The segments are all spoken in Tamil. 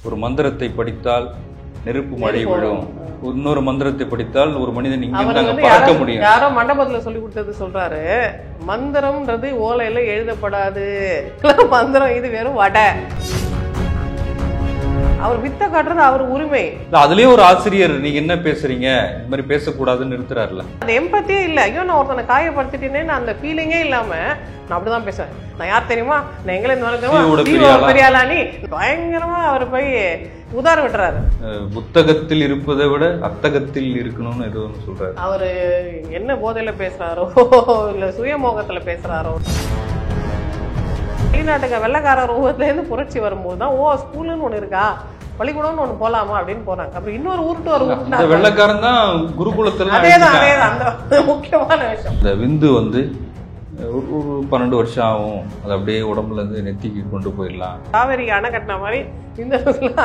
ஒரு மந்திரத்தை படித்தால் நெருப்பு மழை விழும், இன்னொரு மந்திரத்தை படித்தால் ஒரு மனிதன் இங்கிருந்து பார்க்க முடியும். யாரோ மண்டபத்துல சொல்லி கொடுத்தது சொல்றாரு, மந்திரம்ன்றது ஓலையில எழுதப்படாது, மந்திரம் இது வெறும் வடை. அவர் வித்த காட்டுறது அவர் உரிமை. அதுலயே ஒரு ஆசிரியர் நீங்க என்ன பேசுறீங்க, இந்த மாதிரி பேசக்கூடாதுன்னு நிறுத்துறாருல. அந்த எம்பத்தியே இல்ல. ஐயோ நான் ஒருத்தனை காயப்படுத்திட்டேன்னு அந்த ஃபீலிங்கே இல்லாம நான் அப்படிதான் பேசுவேன். நான் யார் தெரியுமா, நான் எங்களை பெரியாளா நீ பயங்கரமா அவர் போய் உதாரணம் விட்டுறாரு. புத்தகத்தில் இருப்பதை விட அத்தகத்தில் இருக்கணும்னு ஏதோ ஒன்று சொல்றாரு. அவரு என்ன போதையில பேசுறாரோ இல்ல சுயமோகத்துல பேசுறாரோ. வெளிநாட்டுக்கு வெள்ளக்காரர் ரூபத்துல இருந்து புரட்சி வரும்போது தான் ஓ ஸ்கூலுன்னு ஒண்ணு இருக்கா, பள்ளிக்கூடம்னு ஒண்ணு போலாமா அப்படின்னு போறாங்க. அப்புறம் இன்னொரு ஊருக்கு ஒரு வெள்ளக்காரன் தான் குருகுலத்துல. அதேதான் அந்த முக்கியமான விஷயம். இந்த விந்து வந்து ஒரு 12 வருஷம் ஆகும், அது அப்படியே உடம்புல இருந்து நெத்திக்கு கொண்டு போயிடலாம். காவேரி அணை கட்டின மாதிரி இந்த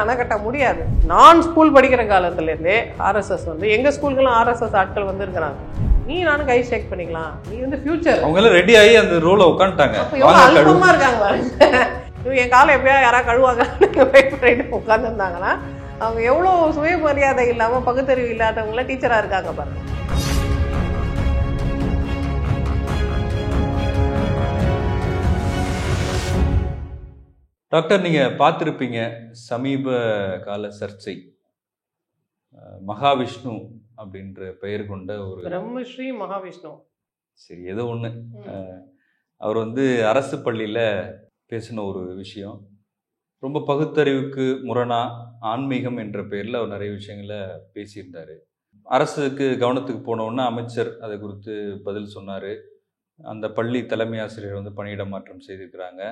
அணை கட்ட முடியாது. நான் ஸ்கூல் படிக்கிற காலத்துல இருந்தே RSS வந்து எங்க ஸ்கூலுக்குலாம் RSS ஆட்கள் வந்து இருக்கிறாங்க. நீ நானும் கை ஷேக் பண்ணிக்கலாம், நீ வந்து ஃபியூச்சர். அவங்க எல்லாம் ரெடி ஆகி அந்த ரோல உட்காந்துட்டாங்க. அல்பமா இருக்காங்க என் காலம் எப்படியா யாராவது கழுவாங்க உட்காந்துருந்தாங்கன்னா அவங்க எவ்வளவு சுயமரியாதை இல்லாம பகுத்தறிவு இல்லாதவங்கள டீச்சரா இருக்காங்க பாருங்க. டாக்டர், நீங்க பார்த்திருப்பீங்க சமீப கால சர்ச்சை, மகாவிஷ்ணு அப்படின்ற பெயர் கொண்ட ஒரு பிரம்மஸ்ரீ மகாவிஷ்ணு, சரி ஏதோ ஒண்ணு, அவர் வந்து அரசு பள்ளியில பேசின ஒரு விஷயம். ரொம்ப பகுத்தறிவுக்கு முரணா ஆன்மீகம் என்ற பெயர்ல அவர் நிறைய விஷயங்களை பேசியிருந்தாரு. அரசுக்கு கவனத்துக்கு போனோன்னா அமைச்சர் அதை குறித்து பதில் சொன்னாரு. அந்த பள்ளி தலைமை ஆசிரியர் வந்து பணியிட மாற்றம் செய்திருக்கிறாங்க.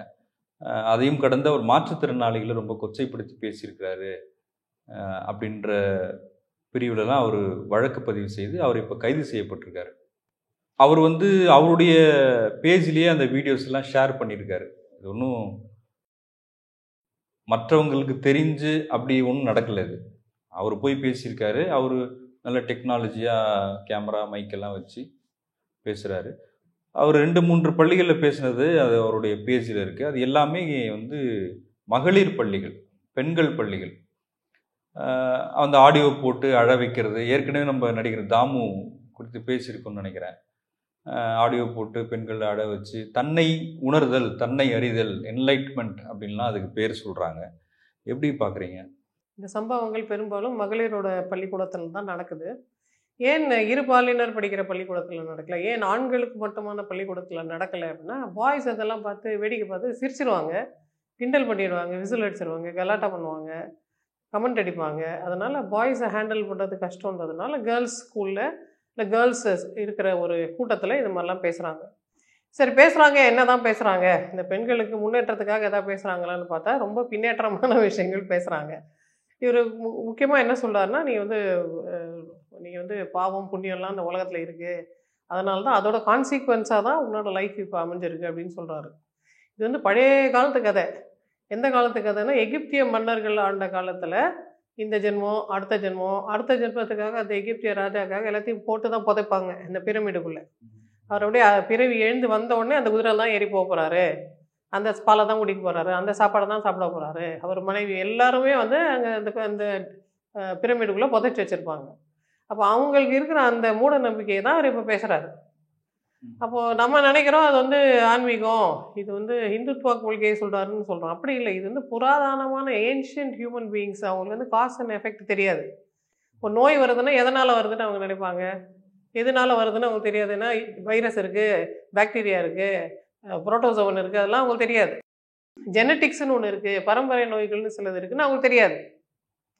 அதையும் கடந்த ஒரு மாற்றுத்திறனாளிகளை ரொம்ப கொச்சைப்படுத்தி பேசியிருக்கிறாரு அப்படின்ற பிரிவுலலாம் அவர் வழக்கு பதிவு செய்து அவர் இப்போ கைது செய்யப்பட்டிருக்காரு. அவர் வந்து அவருடைய பேஜ்லேயே அந்த வீடியோஸ் எல்லாம் ஷேர் பண்ணியிருக்காரு. இது ஒன்றும் மற்றவங்களுக்கு தெரிஞ்சு அப்படி ஒன்றும் நடக்கலை. இது அவர் போய் பேசியிருக்காரு. அவர் நல்ல டெக்னாலஜியாக கேமரா மைக்கெல்லாம் வச்சு பேசுகிறாரு. அவர் 2-3 பள்ளிகளில் பேசினது அது அவருடைய பேஜில் இருக்குது. அது எல்லாமே வந்து மகளிர் பள்ளிகள், பெண்கள் பள்ளிகள். அந்த ஆடியோ போட்டு அழ வைக்கிறது, ஏற்கனவே நம்ம நடிகர் தாமு குறித்து பேசியிருக்கோம்னு நினைக்கிறேன். ஆடியோ போட்டு பெண்கள் அழ வச்சு தன்னை உணர்தல், தன்னை அறிதல், என்லைட்மெண்ட் அப்படின்லாம் அதுக்கு பேர் சொல்கிறாங்க. எப்படி பார்க்குறீங்க? இந்த சம்பவங்கள் பெரும்பாலும் மகளிரோட பள்ளிக்கூடத்தில் தான் நடக்குது. ஏன் இருபாலினர் படிக்கிற பள்ளிக்கூடத்தில் நடக்கலை, ஏன் ஆண்களுக்கு மட்டுமான பள்ளிக்கூடத்தில் நடக்கலை அப்படின்னா, பாய்ஸ் அதெல்லாம் பார்த்து வேடிக்கை பார்த்து சிரிச்சிருவாங்க, கிண்டல் பண்ணிடுவாங்க, விசில் அடிச்சிருவாங்க, கலாட்டா பண்ணுவாங்க, கமெண்ட் அடிப்பாங்க. அதனால் பாய்ஸை ஹேண்டில் பண்ணுறது கஷ்டன்றதுனால கேர்ள்ஸ் ஸ்கூலில் இல்லை கேர்ள்ஸ் இருக்கிற ஒரு கூட்டத்தில் இது மாதிரிலாம் பேசுகிறாங்க. சரி பேசுகிறாங்க, என்ன தான் பேசுகிறாங்க, இந்த பெண்களுக்கு முன்னேற்றத்துக்காக எதாவது பேசுகிறாங்களான்னு பார்த்தா ரொம்ப பின்னேற்றமான விஷயங்கள் பேசுகிறாங்க. இவர் முக்கியமாக என்ன சொல்கிறாருன்னா, நீ வந்து பாவம் புண்ணியம்லாம் இந்த உலகத்தில் இருக்குது, அதனால தான் அதோட கான்சிக்வன்ஸாக தான் உன்னோட லைஃப் இப்போ அமைஞ்சிருக்கு அப்படின்னு சொல்கிறாரு. இது வந்து பழைய காலத்து கதை. எந்த காலத்து கதைன்னா, எகிப்திய மன்னர்கள் ஆண்ட காலத்தில் இந்த ஜென்மம் அடுத்த ஜென்மம் அடுத்த ஜென்மத்துக்காக அந்த எகிப்திய ராஜாக்காக எல்லாத்தையும் போட்டு தான் புதைப்பாங்க இந்த பிரமிடுக்குள்ளே. அவருடைய பிறவி எழுந்து வந்த உடனே அந்த குதிரை தான் ஏறி போக போகிறாரு, அந்த பாலை தான் குடிக்க போகிறாரு, அந்த சாப்பாடை தான் சாப்பிட போகிறாரு, அவர் மனைவி எல்லாருமே வந்து அங்கே அந்த பிரமிடுக்குள்ளே புதைச்சி வச்சுருப்பாங்க. அப்போ அவங்களுக்கு இருக்கிற அந்த மூட நம்பிக்கையை தான் அவர் இப்போ பேசுகிறாரு. அப்போது நம்ம நினைக்கிறோம் அது வந்து ஆன்மீகம், இது வந்து ஹிந்துத்வா கொள்கையை சொல்கிறாருன்னு சொல்கிறோம். அப்படி இல்லை. இது வந்து புராதனமான ஏன்ஷியன்ட் ஹியூமன் பீயிங்ஸ். அவங்களுக்கு வந்து காஸ் அண்ட் எஃபெக்ட் தெரியாது. இப்போ நோய் வருதுன்னா எதனால் வருதுன்னு அவங்க நினைப்பாங்க, எதனால் வருதுன்னு அவங்களுக்கு தெரியாது. ஏன்னா வைரஸ் இருக்குது, பாக்டீரியா இருக்குது, புரோட்டோசோவன் இருக்குது, அதெல்லாம் அவங்களுக்கு தெரியாது. ஜெனட்டிக்ஸ்னு ஒன்று இருக்குது, பரம்பரை நோய்கள்னு சிலது இருக்குதுன்னு அவங்களுக்கு தெரியாது.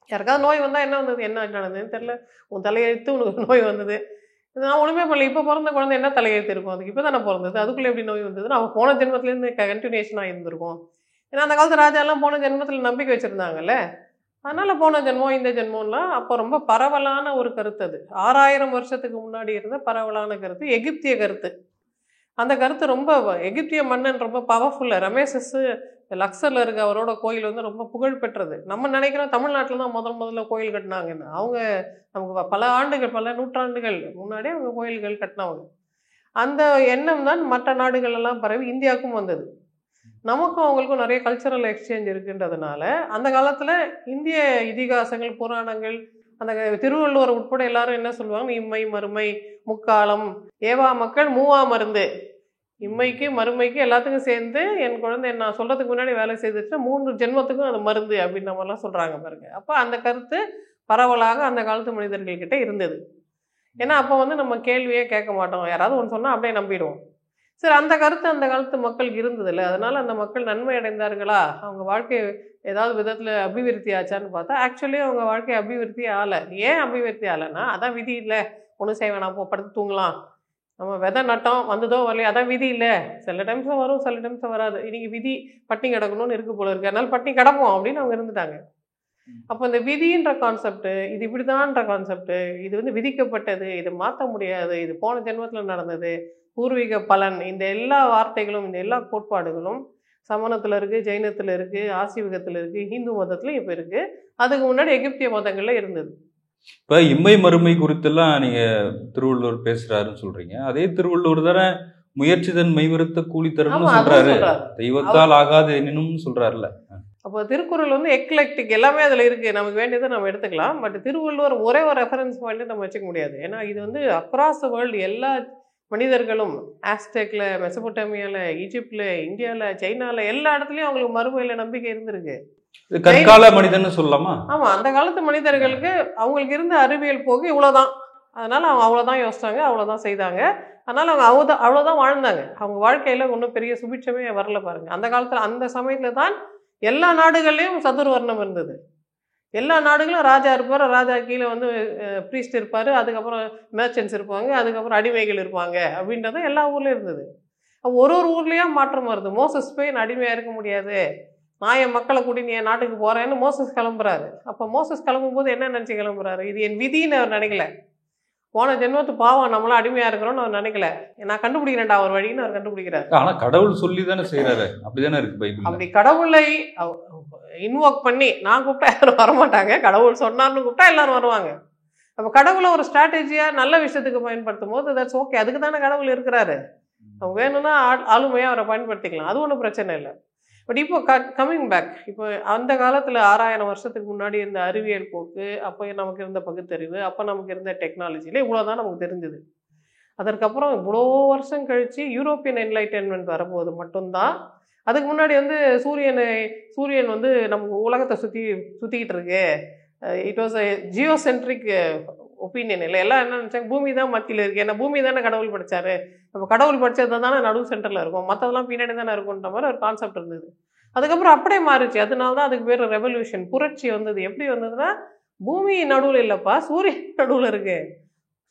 யாருக்காவது நோய் வந்தால் என்ன வந்தது, என்ன நடந்ததுன்னு தெரில, உன் தலையெழுத்து உனக்கு நோய் வந்தது, நான் ஒன்றுமே பண்ணல, இப்போ பிறந்த குழந்தை என்ன தலையெழுத்து இருக்கும், அதுக்கு இப்போ தானே பிறந்தது, அதுக்குள்ளே எப்படி நோய் வந்ததுன்னு அவன் போன ஜென்மத்துலேருந்து கண்டினியூஷனாக இருந்திருக்கும். ஏன்னா அந்த காலத்து ராஜாலாம் போன ஜென்மத்தில் நம்பிக்கை வச்சுருந்தாங்கல்ல, அதனால் போன ஜென்மம் இந்த ஜென்மம்லாம் அப்போ ரொம்ப பரவலான ஒரு கருத்து. அது 6000 வருஷத்துக்கு முன்னாடி இருந்த பரவலான கருத்து, எகிப்திய கருத்து. அந்த கருத்து ரொம்ப எகிப்திய மன்னன் ரொம்ப பவர்ஃபுல்லாக. ரமேசஸ் லக்ஸரில் இருக்க அவரோட கோயில் வந்து ரொம்ப புகழ் பெற்றது. நம்ம நினைக்கிறோம் தமிழ்நாட்டில் தான் முதல்ல கோயில் கட்டினாங்கன்னு. அவங்க நமக்கு பல ஆண்டுகள், பல நூற்றாண்டுகள் முன்னாடியே அவங்க கோயில்கள் கட்டினவங்க. அந்த எண்ணம் தான் மற்ற நாடுகள் எல்லாம் பரவி இந்தியாவுக்கும் வந்தது. நமக்கும் அவங்களுக்கும் நிறைய கல்ச்சரல் எக்ஸ்சேஞ்ச் இருக்குன்றதுனால அந்த காலத்தில் இந்திய இதிகாசங்கள் புராணங்கள் அந்த திருவள்ளுவர் உட்பட எல்லாரும் என்ன சொல்லுவாங்க, இம்மை மறுமை முக்காலம் ஏவா மக்கள் மூவா மருந்து, இம்மைக்கு மறுமைக்கு எல்லாத்துக்கும் சேர்ந்து என் குழந்தை நான் சொல்கிறதுக்கு முன்னாடி வேலை செய்துட்டு 3 ஜென்மத்துக்கும் அது மருந்து அப்படின்ற மாதிரிலாம் சொல்கிறாங்க பாருங்க. அப்போ அந்த கருத்து பரவலாக அந்த காலத்து மனிதர்கள்கிட்ட இருந்தது. ஏன்னா அப்போ நம்ம கேள்வியே கேட்க மாட்டோம், யாராவது ஒன்று சொன்னால் அப்படியே நம்பிடுவோம். சரி, அந்த கருத்து அந்த காலத்து மக்களுக்கு இருந்ததில்லை. அதனால் அந்த மக்கள் நன்மை அடைந்தார்களா, அவங்க வாழ்க்கை ஏதாவது விதத்தில் அபிவிருத்தி ஆச்சான்னு பார்த்தா ஆக்சுவலி அவங்க வாழ்க்கை அபிவிருத்தி ஆகலை. ஏன் அபிவிருத்தி ஆகலைன்னா அதான் விதி இல்லை, ஒன்றும் செய்வேன், நான் படுத்து தூங்கலாம், நம்ம விதை நட்டோம் வந்ததோ வரலையோ அதான் விதி இல்லை, சில டைம்ஸில் வரும் சில டைம்ஸில் வராது, இன்றைக்கி விதி பட்டினி கிடக்கணும்னு இருக்கு போல இருக்கு, அதனால பட்டினி கிடப்போம் அப்படின்னு அவங்க இருந்துட்டாங்க. அப்போ இந்த விதின்ற கான்செப்ட், இது இப்படிதான்ற கான்செப்ட், இது விதிக்கப்பட்டது, இது மாற்ற முடியாது, இது போன ஜென்மத்தில் நடந்தது, பூர்வீக பலன், இந்த எல்லா வார்த்தைகளும் இந்த எல்லா கோட்பாடுகளும் சமணத்தில் இருக்குது, ஜெயினத்தில் இருக்குது, ஆசீவகத்தில் இருக்குது, ஹிந்து மதத்துலையும் இப்போ இருக்குது, அதுக்கு முன்னாடி எகிப்திய மதங்களில் இருந்தது. இப்போ இம்மை மறுமை குறித்தெல்லாம் நீங்கள் திருவள்ளுவர் பேசுகிறாருன்னு சொல்கிறீங்க. அதே திருவள்ளுவர் தானே முயற்சி தன் மெய்வருத்த கூலி தரும்னு சொல்கிறாரு, தெய்வத்தால் ஆகாது எனினும் சொல்கிறாருல்ல. அப்போ திருக்குறள் எக்லெக்டிக், எல்லாமே அதில் இருக்குது, நமக்கு வேண்டியதை நம்ம எடுத்துக்கலாம். பட் திருவள்ளுவர் ஒரே ஒரு ரெஃபரன்ஸ் பாயிண்ட் நம்ம வச்சுக்க முடியாது. ஏன்னா இது அக்ராஸ் த வேர்ல்டு எல்லா மனிதர்களும் ஆஸ்டெக்ல, மெசபோட்டேமியாவில், ஈஜிப்டில், இந்தியாவில், சைனாவில் எல்லா இடத்துலையும் அவங்களுக்கு மறுமையில் நம்பிக்கை இருந்திருக்கு. கற்கால மனிதன்னு சொல்லலாமா? ஆமாம், அந்த காலத்து மனிதர்களுக்கு அவங்களுக்கு இருந்த அறிவியல் போக்கு இவ்வளோதான். அதனால் அவங்க அவ்வளோதான் யோசித்தாங்க, அவ்வளோதான் செய்தாங்க. அதனால் அவங்க அவ்வளோதான் வாழ்ந்தாங்க. அவங்க வாழ்க்கையில் ஒன்றும் பெரிய சுபிட்சமே வரல பாருங்கள். அந்த காலத்தில் அந்த சமயத்தில் தான் எல்லா நாடுகள்லேயும் சதுர்வர்ணம் இருந்தது. எல்லா நாடுகளும் ராஜா இருப்பார், ராஜா கீழே ப்ரீஸ்ட் இருப்பார், அதுக்கப்புறம் மேர்ச்சன்ட்ஸ் இருப்பாங்க, அதுக்கப்புறம் அடிமைகள் இருப்பாங்க அப்படின்றது எல்லா ஊர்லேயும் இருந்தது. ஒரு ஊர்லேயும் மாற்றம் வருது. மோசஸ் போய் நான் அடிமையாக இருக்க முடியாது, நான் என் மக்களை கூட்டி என் நாட்டுக்கு போகிறேன்னு மோசஸ் கிளம்புறாரு. அப்போ மோசஸ் கிளம்பும்போது என்ன நினச்சி கிளம்புறாரு, இது என் விதின்னு அவர் நினைக்கல. போன ஜென்மத்து பாவம் நம்மளாம் அடிமையாக இருக்கிறோன்னு அவர் நினைக்கல, நான் கண்டுபிடிக்கிறேன்டா அவர் வழின்னு அவர் கண்டுபிடிக்கிறார். ஆனால் கடவுள் சொல்லி தானே செய்கிறாரு, அப்படிதானே இருக்கு பைபிள். அப்படி கடவுளை இன்வோக் பண்ணி நான் கூப்பிட்டா யாரும் வரமாட்டாங்க, கடவுள் சொன்னார்னு கூப்பிட்டா எல்லாரும் வருவாங்க. அப்போ கடவுளை ஒரு ஸ்ட்ராட்டஜியாக நல்ல விஷயத்துக்கு பயன்படுத்தும் போது தட்ஸ் ஓகே, அதுக்கு தானே கடவுள் இருக்கிறாரு. அவங்க வேணும்னா ஆளுமையாக அவரை பயன்படுத்திக்கலாம், அது ஒன்றும் பிரச்சனை இல்லை. பட் இப்போ கம்மிங் பேக், இப்போ அந்த காலத்தில் 6000 வருஷத்துக்கு முன்னாடி இருந்த அறிவியல் போக்கு, அப்போ நமக்கு இருந்த பகுத்தறிவு, அப்போ நமக்கு இருந்த டெக்னாலஜியில் இவ்வளோ தான் நமக்கு தெரிஞ்சது. அதற்கப்புறம் இவ்வளோ வருஷம் கழித்து யூரோப்பியன் என்லைட்டன்மெண்ட் வரும்போது மட்டும்தான், அதுக்கு முன்னாடி சூரியன் நம்ம உலகத்தை சுற்றிக்கிட்டு இருக்கு, it was a geocentric opinion. இல்லை, எல்லாம் என்ன நினச்சாங்க, பூமி தான் மத்தியில் இருக்குது, ஏன்னா பூமி தானே கடவுள் படித்தார், நம்ம கடவுள் படித்தது தானே நடுவு சென்டரில் இருக்கும், மற்றதெல்லாம் பின்னாடி தானே இருக்குன்ற மாதிரி ஒரு கான்செப்ட் இருந்தது. அதுக்கப்புறம் அப்படியே மாறிச்சு. அதனால தான் அதுக்கு பேர் ரெவல்யூஷன், புரட்சி வந்தது. எப்படி வந்ததுன்னா, பூமி நடுவில் இல்லைப்பா, சூரியன் நடுவில் இருக்குது,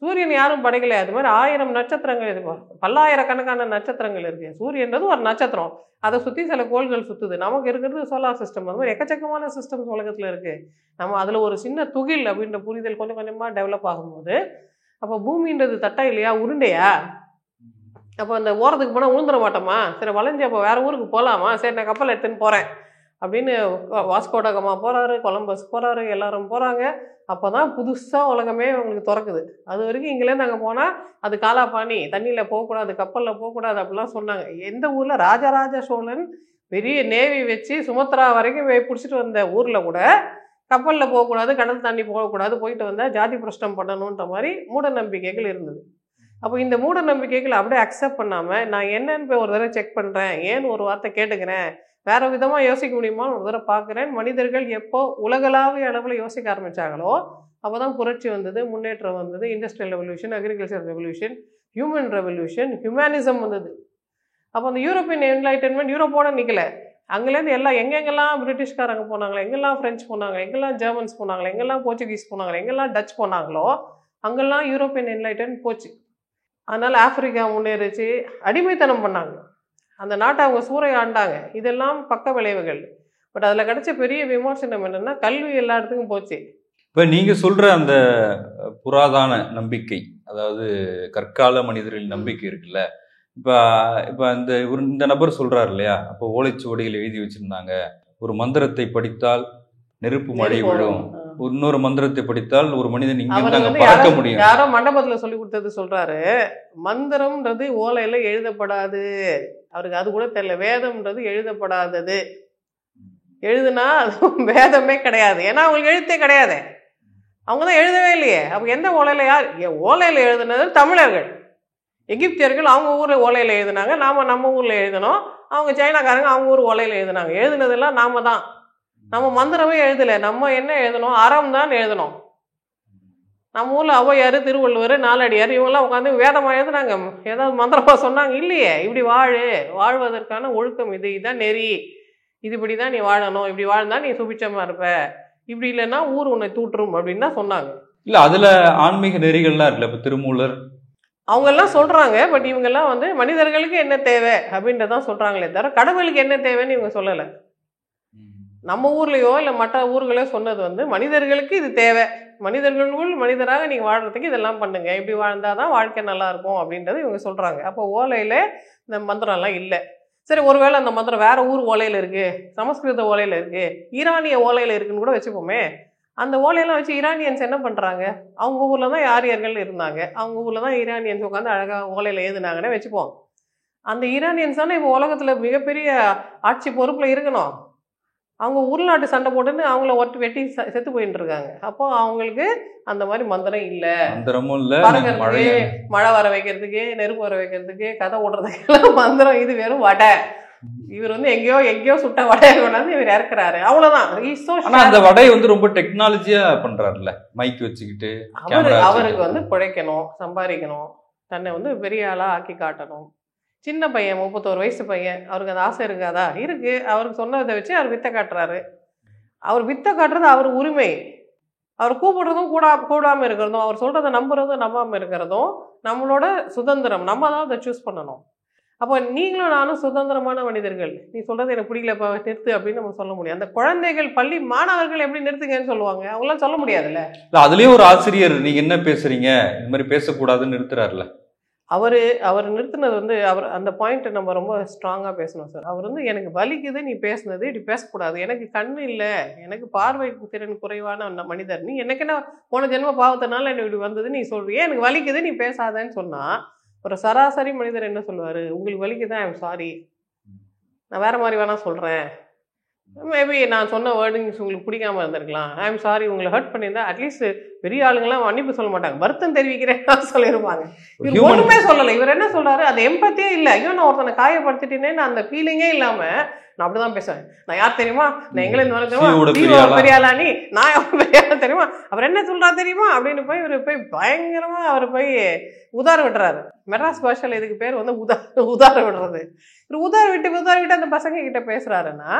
சூரியன் யாரும் படைக்கலை. அது மாதிரி 1000 நட்சத்திரங்கள் இருக்கு, பல்லாயிரக்கணக்கான நட்சத்திரங்கள் இருக்குது. சூரியன்றது ஒரு நட்சத்திரம், அதை சுற்றி சில கோள்கள் சுற்றுது. நமக்கு இருக்கிறது சோலார் சிஸ்டம். அது மாதிரி எக்கச்சக்கமான சிஸ்டம்ஸ் உலகத்தில் இருக்குது. நம்ம அதில் ஒரு சின்ன துகில் அப்படின்ற புரிதல் கொஞ்சம் கொஞ்சமாக டெவலப் ஆகும்போது, அப்போ பூமின்றது தட்டா இல்லையா, உருண்டையா, அப்போ அந்த ஓரத்துக்கு போனால் உளுந்துட மாட்டோமா, சரி வளைஞ்சி அப்போ வேறு ஊருக்கு போகலாமா, சரி நான் கப்பல் எடுத்துன்னு போகிறேன் அப்படின்னு வாஸ்கோடகமா போகிறாரு, கொலம்பஸ் போகிறாரு, எல்லாரும் போகிறாங்க. அப்போ தான் புதுசாக உலகமே அவங்களுக்கு திறக்குது. அது வரைக்கும் இங்கேருந்து அங்கே போனால் அது காலாப்பாணி, தண்ணியில் போகக்கூடாது, கப்பலில் போகக்கூடாது அப்படிலாம் சொன்னாங்க. எந்த ஊரில் ராஜராஜ சோழன் பெரிய நேவி வச்சு சுமத்ரா வரைக்கும் பிடிச்சிட்டு வந்த ஊரில் கூட கப்பலில் போகக்கூடாது, கடல் தாண்டி போகக்கூடாது, போயிட்டு வந்தால் ஜாதி பிரஷ்டம் பண்ணணுன்ற மாதிரி மூட நம்பிக்கைகள் இருந்தது. அப்போ இந்த மூட நம்பிக்கைகளை அப்படியே அக்செப்ட் பண்ணாமல், நான் என்னன்னு போய் ஒரு தடவை செக் பண்ணுறேன், ஏன்னு ஒரு வார்த்தை கேட்டுக்கிறேன், வேறு விதமாக யோசிக்க முடியுமான்னு ஒரு தடவை பார்க்குறேன். மனிதர்கள் எப்போ உலகளாவிய அளவில் யோசிக்க ஆரம்பித்தாங்களோ அப்போ தான் புரட்சி வந்தது, முன்னேற்றம் வந்தது, industrial revolution, agriculture revolution, human revolution, humanism வந்தது. அப்போ அந்த யூரோப்பியன் என்லைட்டன்மெண்ட் யூரோப்போட நிற்கலை. அங்கேருந்து எல்லாம் எங்கெங்கெல்லாம் பிரிட்டிஷ்காரங்க போனாங்களோ, எங்கெல்லாம் ஃப்ரெஞ்ச் போனாங்க, எங்கெல்லாம் ஜெர்மன்ஸ் போனாங்களோ, எங்கெல்லாம் போர்ச்சுகீஸ் போனாங்களோ, எங்கெல்லாம் டச் போனாங்களோ அங்கெல்லாம் யூரோப்பியன் என்லைட்டன் போச்சு. அதனால் ஆப்பிரிக்கா முன்னேறிச்சு, அடிமைத்தனம் பண்ணாங்க, அந்த நாட்டை அவங்க சூறையாண்டாங்க. இதெல்லாம் பக்க விளைவுகள். பட் அதில் கிடைச்ச பெரிய விமர்சனம் என்னென்னா, கல்வி எல்லா இடத்துக்கும் போச்சு. இப்போ நீங்கள் சொல்கிற அந்த புராதான நம்பிக்கை, அதாவது கற்கால மனிதர்களின் நம்பிக்கை இருக்குல்ல, இப்போ இந்த நபர் சொல்கிறார் இல்லையா, அப்போ ஓலைச்சுவடிகள் எழுதி வச்சுருந்தாங்க, ஒரு மந்திரத்தை படித்தால் நெருப்பு மழை விழும், இன்னொரு மந்திரத்தை படித்தால் ஒரு மனிதன் இங்கிருந்து பறக்க முடியும். யாரோ மண்டபத்தில் சொல்லி கொடுத்தது சொல்றாரு, மந்திரம்ன்றது ஓலையில எழுதப்படாது, அவருக்கு அது கூட தெரியல. வேதம்ன்றது எழுதப்படாதது, எழுதுனா அது வேதமே கிடையாது. ஏன்னா அவங்களுக்கு எழுத்தே கிடையாது, அவங்க தான் எழுதவே இல்லையே. அப்போ எந்த ஓலையில் யார் ஓலையில் எழுதுனது? தமிழர்கள். எகிப்தியர்கள் அவங்க ஊரில் ஓலையில் எழுதினாங்க, நாம் நம்ம ஊரில் எழுதினோம். அவங்க சைனாக்காரங்க அவங்க ஊர் ஓலையில் எழுதினாங்க. எழுதுனதெல்லாம் நாம தான். நம்ம மந்திரமே எழுதலை. நம்ம என்ன எழுதணும்? அறம் தான் எழுதணும். நம்ம ஊரில் ஔவையார், திருவள்ளுவர், நாலடியார் இவங்கெல்லாம் உட்காந்து வேதமாக எழுதுனாங்க, ஏதாவது மந்திரமாக சொன்னாங்க? இல்லையே. இப்படி வாழ்வதற்கான ஒழுக்கம் இது, இதுதான் நெறி, இது இப்படி தான் நீ வாழணும், இப்படி வாழ்ந்தா நீ சுபிட்சமாக இருப்ப, இப்படி இல்லைன்னா ஊர் உன்னை தூற்றும் அப்படின்னு தான் சொன்னாங்க. இல்லை, அதில் ஆன்மீக நெறிகள்லாம் இருக்குல்ல. இப்போ திருமூலர் அவங்கெல்லாம் சொல்கிறாங்க. பட் இவங்கெல்லாம் வந்து மனிதர்களுக்கு என்ன தேவை அப்படின்றதான் சொல்கிறாங்களே தவிர கடவுளுக்கு என்ன தேவைன்னு இவங்க சொல்லலை. நம்ம ஊர்லேயோ இல்லை மற்ற ஊர்களையோ சொன்னது வந்து மனிதர்களுக்கு இது தேவை, மனிதர்களுக்குள் மனிதராக நீங்கள் வாழ்கிறதுக்கு இதெல்லாம் பண்ணுங்க, இப்படி வாழ்ந்தால் தான் வாழ்க்கை நல்லாயிருக்கும் அப்படின்றது இவங்க சொல்கிறாங்க. அப்போ ஓலையில் இந்த மந்திரம்லாம் இல்லை. சரி, ஒருவேளை அந்த மந்திரம் வேறு ஊர் ஓலையில் இருக்குது, சமஸ்கிருத ஓலையில் இருக்குது, ஈரானிய ஓலையில் இருக்குதுன்னு கூட வச்சுப்போமே. அந்த ஓலையெல்லாம் வச்சு ஈரானியன்ஸ் என்ன பண்ணுறாங்க? அவங்க ஊரில் தான் ஆரியர்கள் இருந்தாங்க, அவங்க ஊரில் தான் ஈரானியன்ஸ் உட்காந்து அழகாக ஓலையில் எழுதுனாங்கன்னு வச்சுப்போம். அந்த ஈரானியன்ஸ் தானே இப்போ உலகத்தில் மிகப்பெரிய ஆட்சி பொறுப்பில் இருக்கணும். அவங்க உள்நாட்டு சண்டை போட்டுன்னு அவங்கள வெட்டி செத்து போயிட்டு இருக்காங்க. அப்போ அவங்களுக்கு அந்த மாதிரி மந்திரம் இல்லை. பறக்கிறதுக்கு, மழை வர வைக்கிறதுக்கு, நெருப்பு வர வைக்கிறதுக்கு, கதை ஓடுறதுக்கு மந்திரம். இது வெறும் வடை. இவர் வந்து எங்கேயோ சுட்ட வடையை கொண்டாந்து இவர் இறக்குறாரு, அவ்வளவுதான். அந்த வடையை வந்து ரொம்ப டெக்னாலஜியா பண்றாருல்ல, மைக் வச்சுக்கிட்டு. அவருக்கு வந்து பிழைக்கணும், சம்பாதிக்கணும், தன்னை வந்து பெரிய ஆளா ஆக்கி காட்டணும். சின்ன பையன், 31 வயசு பையன், அவருக்கு அந்த ஆசை இருக்காதா? இருக்கு. அவருக்கு சொன்னதை வச்சு அவர் வித்தை காட்டுறாரு. அவர் வித்தை காட்டுறது அவர் உரிமை. அவர் கூப்பிடுறதும் கூடாமல் இருக்கிறதும், அவர் சொல்றதை நம்புறதும் நம்பாமல் இருக்கிறதும் நம்மளோட சுதந்திரம். நம்ம தான் அதை சூஸ் பண்ணணும். அப்போ நீங்களும் நானும் சுதந்திரமான மனிதர்கள். நீ சொல்றது எனக்கு பிடிக்கலப்பா, நிறுத்து அப்படின்னு நம்ம சொல்ல முடியும். அந்த குழந்தைகள், பள்ளி மாணவர்கள் எப்படி நிறுத்துங்கன்னு சொல்லுவாங்க? அவங்களாம் சொல்ல முடியாதுல்ல. அதுலயும் ஒரு ஆசிரியர் நீங்க என்ன பேசுறீங்க, இந்த மாதிரி பேசக்கூடாதுன்னு நிறுத்துறாருல. அவர் நிறுத்தினது வந்து அந்த பாயிண்ட்டை நம்ம ரொம்ப ஸ்ட்ராங்காக பேசணும் சார். அவர் வந்து எனக்கு வலிக்குது நீ பேசுனது, இப்படி பேசக்கூடாது, எனக்கு கண் இல்லை, எனக்கு பார்வை திறன் குறைவான மனிதர், நீ எனக்கு என்ன போன ஜென்ம பாவத்தினால எனக்கு இப்படி வந்தது நீ சொல்றியே, எனக்கு வலிக்குது நீ பேசாதேன்னு சொன்னால் ஒரு சராசரி மனிதர் என்ன சொல்லுவார்? உங்களுக்கு வலிக்குதான், ஐம் சாரி, நான் வேறு மாதிரி வேணால் சொல்கிறேன், மேபி நான் சொன்ன வேர்டிங்ஸ் உங்களுக்கு பிடிக்காம இருந்திருக்கலாம், ஐம் சாரி, உங்களை ஹர்ட் பண்ணியிருந்தா. அட்லீஸ்ட் பெரிய ஆளுங்கெல்லாம் மன்னிப்பு சொல்ல மாட்டாங்க, வருத்தம் தெரிவிக்கிறேன்னு சொல்லியிருப்பாங்க. இவர் ஒன்றுமே சொல்லலை. இவர் என்ன சொல்கிறாரு? அது எம்பத்தியே இல்லை. ஐயோ, நான் ஒருத்தனை காயப்படுத்திட்டேன்னு அந்த ஃபீலிங்கே இல்லாமல் நான் அப்படி தான் பேசுவேன். நான் யார் தெரியுமா, நான் எங்களேருந்து வர தெரியுமா, பெரிய ஆளா நீ, நான் எவ்வளோ பெரிய ஆளா தெரியுமா, அவர் என்ன சொல்கிறா தெரியுமா அப்படின்னு போய் இவர் போய் பயங்கரமாக அவர் போய் உதார விட்டுறாரு. மெட்ராஸ் பாஷையில் இதுக்கு பேர் வந்து உதார விடுறது. இவர் உதார விட்டு அந்த பசங்க கிட்ட பேசுகிறாருன்னா,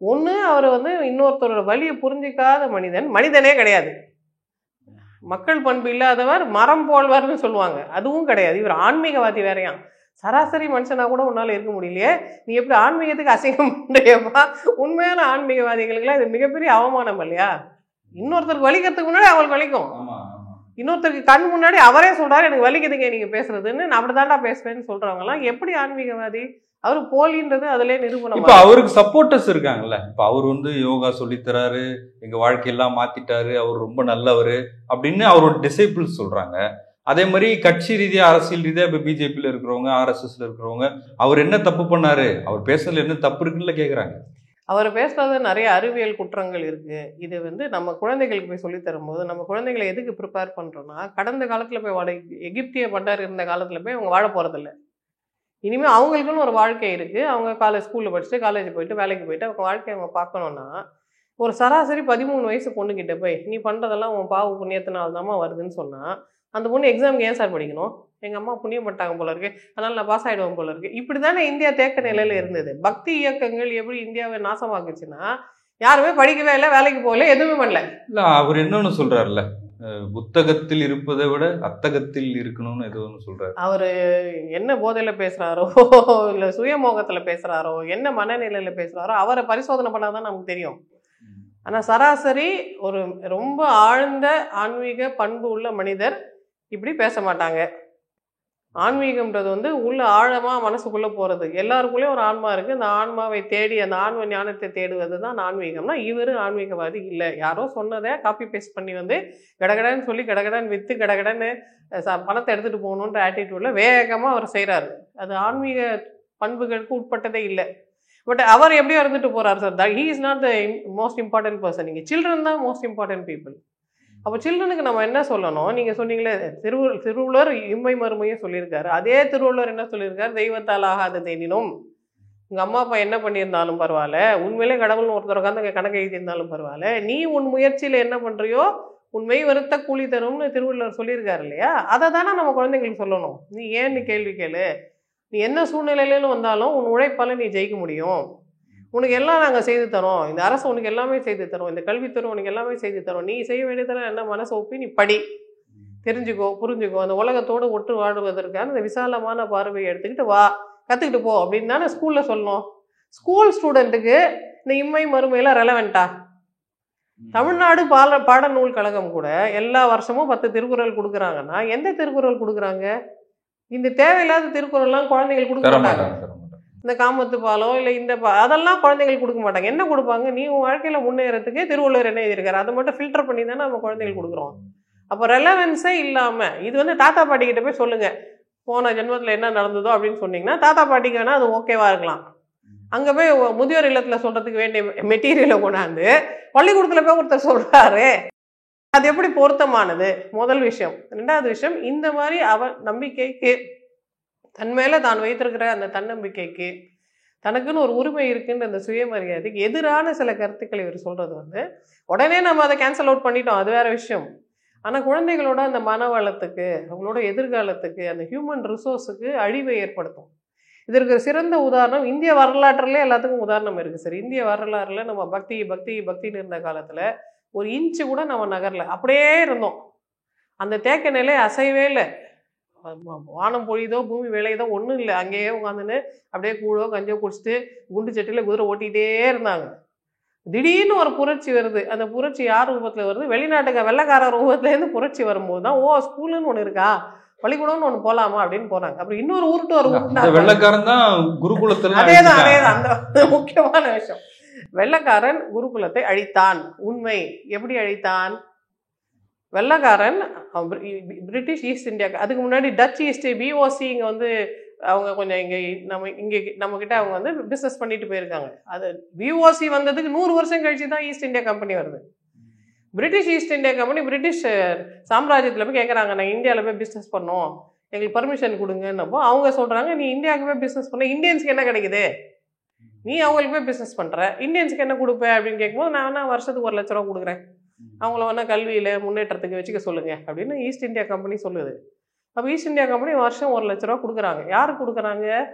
ஒன்று அவர் வந்து இன்னொருத்தரோட வலியை புரிஞ்சிக்காத மனிதனே கிடையாது. மக்கள் பண்பு இல்லாதவர், மரம் போல்வார்னு சொல்லுவாங்க, அதுவும் கிடையாது. இவர் ஆன்மீகவாதி வேறையாம். சராசரி மனுஷனா கூட உன்னால இருக்க முடியலையே, நீ எப்படி ஆன்மீகத்துக்கு அசிங்கம் பண்றியப்பா? உண்மையான ஆன்மீகவாதிகளுக்கெல்லாம் இது மிகப்பெரிய அவமானம் இல்லையா? இன்னொருத்தருக்கு வலிக்கிறதுக்கு முன்னாடி அவங்களுக்கு வலிக்கும். இன்னொருத்தருக்கு கண் முன்னாடி அவரே சொல்றாரு எனக்கு வலிக்குதுங்க நீங்க பேசுறதுன்னு, நான் அப்படிதான்டா பேசுவேன்னு சொல்றவங்க எல்லாம் எப்படி ஆன்மீகவாதி? அவரு போலின்றது அதுல நிரூபணம். இப்ப அவருக்கு சப்போர்ட்டர்ஸ் இருக்காங்கல்ல. இப்ப அவர் வந்து யோகா சொல்லித்தராரு, எங்க வாழ்க்கையெல்லாம் மாத்திட்டாரு, அவர் ரொம்ப நல்லவரு அப்படின்னு அவரோட டிசைபிள்ஸ் சொல்றாங்க. அதே மாதிரி கட்சி ரீதியா, அரசியல் ரீதியா இப்ப பிஜேபியில இருக்கிறவங்க, ஆர்எஸ்எஸ்ல இருக்கிறவங்க, அவர் என்ன தப்பு பண்ணாரு, அவர் பேசுறதுல என்ன தப்பு இருக்குன்னு கேக்குறாங்க. அவர் பேசுறது நிறைய அறிவியல் குற்றங்கள் இருக்கு. இது வந்து நம்ம குழந்தைகளுக்கு போய் சொல்லி தரும்போது, நம்ம குழந்தைகளை எதுக்கு ப்ரிப்பேர் பண்றோம்னா, கடந்த காலத்துல போய் எகிப்திய பண்டார் இருந்த காலத்துல போய் அவங்க வாழ போறதில்லை. இனிமேல் அவங்களுக்குன்னு ஒரு வாழ்க்கை இருக்குது. அவங்க ஸ்கூலில் படிச்சுட்டு காலேஜ் போயிட்டு வேலைக்கு போயிட்டு அவங்க வாழ்க்கையை அவங்க பார்க்கணுன்னா, ஒரு சராசரி 13 வயசு பொண்ணுக்கிட்ட போய் நீ பண்ணுறதெல்லாம் உன் பாவ புண்ணியத்தினால்தாம்மா வருதுன்னு சொன்னால், அந்த பொண்ணு எக்ஸாமுக்கு ஏன் சார் படிக்கணும்? எங்கள் அம்மா புண்ணியம் பட்டாங்க போல இருக்கு, அதனால் நான் பாஸ் ஆகிடுவேன் போல இருக்கு. இப்படி தானே இந்தியா தேக்க நிலையில் இருந்தது. பக்தி இயக்கங்கள் எப்படி இந்தியாவை நாசமாக்குச்சுன்னா, யாருமே படிக்கவே இல்லை, வேலைக்கு போகல, எதுவுமே பண்ணல. இல்லை, அவர் என்னன்னு சொல்கிறாருல்ல, புத்தகத்தில் இருப்பதை விட அத்தகத்தில் இருக்கணும்னு ஏதோ ஒன்று சொல்றாரு. அவரு என்ன போதையில பேசுறாரோ, இல்ல சுயமோகத்துல பேசுறாரோ, என்ன மனநிலையில பேசுறாரோ, அவரை பரிசோதனை பண்ணாதான் நமக்கு தெரியும். ஆனா சராசரி ஒரு ரொம்ப ஆழ்ந்த ஆன்மீக பண்பு உள்ள மனிதர் இப்படி பேச மாட்டாங்க. ஆன்மீகம்ன்றது வந்து உள்ள ஆழமா மனசுக்குள்ள போறது. எல்லாருக்குள்ளேயும் ஒரு ஆன்மா இருக்கு. அந்த ஆன்மாவை தேடி அந்த ஆன்ம ஞானத்தை தேடுவது தான் ஆன்மீகம்னா, இவர் ஆன்மீகவாதி இல்லை. யாரோ சொன்னதை காப்பி பேஸ்ட் பண்ணி வந்து கடகடன்னு சொல்லி கடகடன்னு விற்று கடகடன்னு பணத்தை எடுத்துகிட்டு போகணுன்ற ஆட்டிடியூடில் வேகமாக அவர் செய்கிறாரு. அது ஆன்மீக பண்புகளுக்கு உட்பட்டதே இல்லை. பட் அவர் எப்படியோ இருந்துட்டு போறாரு sir. He is not the most important person. நீங்கள் சில்ட்ரன் தான் மோஸ்ட் இம்பார்ட்டன்ட் பீப்புள். அப்போ சில்ட்ரனுக்கு நம்ம என்ன சொல்லணும்? நீங்கள் சொன்னீங்களே திருவள்ளுவர் இம்மை மறுமையும் சொல்லியிருக்காரு. அதே திருவள்ளுவர் என்ன சொல்லியிருக்காரு? தெய்வத்தால் ஆகாதது எனினும். உங்கள் அம்மா அப்பா என்ன பண்ணியிருந்தாலும் பரவாயில்ல, உண்மையிலே கடவுள்னு ஒருத்தர் உட்காந்து அங்கே கணக்கு எழுதியிருந்தாலும் பரவாயில்ல, நீ உன் முயற்சியில் என்ன பண்ணுறியோ உண்மை வருத்த கூலி தரும்னு திருவள்ளுவர் சொல்லியிருக்காரு இல்லையா? அதை தானே நம்ம குழந்தைங்களுக்கு சொல்லணும். நீ ஏன்னு கேள்வி கேளு. நீ என்ன சூழ்நிலையிலும் வந்தாலும் உன் உழைப்பால் நீ ஜெயிக்க முடியும். உனக்கு எல்லாம் நாங்கள் செய்து தரோம். இந்த அரசு உனக்கு எல்லாமே செய்து தரோம். இந்த கல்வித்துறை உனக்கு எல்லாமே செய்து தரோம். நீ செய்ய வேண்டியதெல்லாம் என்ன? மனசை ஒப்பி நீ படி, தெரிஞ்சுக்கோ, புரிஞ்சுக்கோ. அந்த உலகத்தோடு ஒட்டு வாடுவதற்கான இந்த விசாலமான பார்வையை எடுத்துக்கிட்டு வா, கற்றுக்கிட்டு போ அப்படின்னு தானே ஸ்கூலில் சொல்லணும். ஸ்கூல் ஸ்டூடெண்ட்டுக்கு இந்த இம்மை மறுமையெல்லாம் ரெலவெண்ட்டா? தமிழ்நாடு பாடநூல் கழகம் கூட எல்லா வருஷமும் 10 திருக்குறள் கொடுக்குறாங்கன்னா எந்த திருக்குறள் கொடுக்குறாங்க? இந்த தேவையில்லாத திருக்குறள்லாம் குழந்தைங்களுக்கு கொடுக்க மாட்டாங்க. இந்த காமத்து பாலோ இல்லை இந்த அதெல்லாம் குழந்தைங்களுக்கு கொடுக்க மாட்டாங்க. என்ன கொடுப்பாங்க? நீ உன் வாழ்க்கையில் முன்னேறதுக்கு திருவள்ளுவர் என்ன எழுதியிருக்காரு அதை மட்டும் ஃபில்டர் பண்ணி தானே நம்ம குழந்தைங்களுக்கு கொடுக்குறோம். அப்போ ரெலவென்ஸே இல்லாமல் இது வந்து தாத்தா பாட்டிக்கிட்ட போய் சொல்லுங்கள், போன ஜென்மத்தில் என்ன நடந்ததோ அப்படின்னு சொன்னீங்கன்னா தாத்தா பாட்டிக்கு வேணால் அது ஓகேவா இருக்கலாம். அங்கே போய் முதியோர் இல்லத்தில் சொல்கிறதுக்கு வேண்டிய மெட்டீரியலை கொண்டாந்து பள்ளிக்கூடத்தில் போய் ஒருத்தர் சொல்கிறாரு. அது எப்படி பொருத்தமானது? முதல் விஷயம். ரெண்டாவது விஷயம், இந்த மாதிரி நம்பிக்கைக்கு தன் மேலே தான் வைத்திருக்கிற அந்த தன்னம்பிக்கைக்கு தனக்குன்னு ஒரு உரிமை இருக்குன்ற அந்த சுயமரியாதைக்கு எதிரான சில கருத்துக்களை இவர் சொல்கிறது வந்து உடனே நம்ம அதை கேன்சல் அவுட் பண்ணிட்டோம், அது வேற விஷயம். ஆனால் குழந்தைகளோட அந்த மன வளத்துக்கு, அவங்களோட எதிர்காலத்துக்கு, அந்த ஹியூமன் ரிசோர்ஸுக்கு அழிவை ஏற்படுத்தும். இதற்கு சிறந்த உதாரணம் இந்திய வரலாற்றுலேயே எல்லாத்துக்கும் உதாரணம் இருக்குது சார். இந்திய வரலாறுல நம்ம பக்தின்னு இருந்த காலத்தில் ஒரு இன்ச்சு கூட நம்ம நகரில் அப்படியே இருந்தோம். அந்த தேக்க நிலை அசையவே இல்லை. வானம் பொழிதோ பூமி விளையுதோ ஒன்றும் இல்லை. அங்கேயே உட்காந்துன்னு அப்படியே கூழோ கஞ்சோ குடிச்சிட்டு குண்டு சட்டியில் குதிரை ஓட்டிகிட்டே இருந்தாங்க. திடீர்னு ஒரு புரட்சி வருது. அந்த புரட்சி யார் ரூபத்தில் வருது? வெளிநாட்டுக்கு வெள்ளைக்கார ரூபத்துலேருந்து புரட்சி வரும்போது தான் ஸ்கூலுன்னு ஒன்று இருக்கா, பள்ளிக்கூடம்னு ஒன்று போகலாமா அப்படின்னு போனாங்க. அப்புறம் இன்னொரு ஊருட்டு ஒரு வெள்ளைக்காரன் தான் குருகுலத்தில். அதேதான் அந்த முக்கியமான விஷயம். வெள்ளைக்காரன் குருகுலத்தை அழித்தான். உண்மை. எப்படி அழித்தான்? வெள்ளைக்காரன் பிரிட்டிஷ் ஈஸ்ட் இந்தியா, அதுக்கு முன்னாடி டச் ஈஸ்ட் பிஓசி இங்கே வந்து அவங்க கொஞ்சம் நம்மக்கிட்ட அவங்க வந்து பிஸ்னஸ் பண்ணிட்டு போயிருக்காங்க. அது பிஓசி வந்ததுக்கு 100 வருஷம் கழிச்சு தான் ஈஸ்ட் இந்தியா கம்பெனி வருது. British East India company British சாம்ராஜ்யத்தில் போய் கேட்குறாங்க, நாங்கள் இந்தியாவில் போய் பிஸ்னஸ் பண்ணோம், எங்களுக்கு பர்மிஷன் கொடுங்கன்னப்போ அவங்க சொல்கிறாங்க, நீ இந்தியாவுக்கு போய் பிஸ்னஸ் பண்ண இந்தியன்ஸுக்கு என்ன கிடைக்குது? நீ அவங்களுக்கு போய் பிஸ்னஸ் பண்ணுற, இந்தியன்ஸுக்கு என்ன கொடுப்பேன் அப்படின்னு கேட்கும்போது நான் வேணா வருஷத்துக்கு 1 லட்ச ரூபா கொடுக்குறேன், அவங்கள வேணா கல்வியில் முன்னேற்றத்துக்கு வச்சுக்க சொல்லுங்கள் அப்படின்னு ஈஸ்ட் இந்தியா கம்பெனி சொல்லுது. அப்போ ஈஸ்ட் இந்தியா கம்பெனி வருஷம் 1 லட்ச ரூபா கொடுக்குறாங்க. யாருக்கு கொடுக்குறாங்க?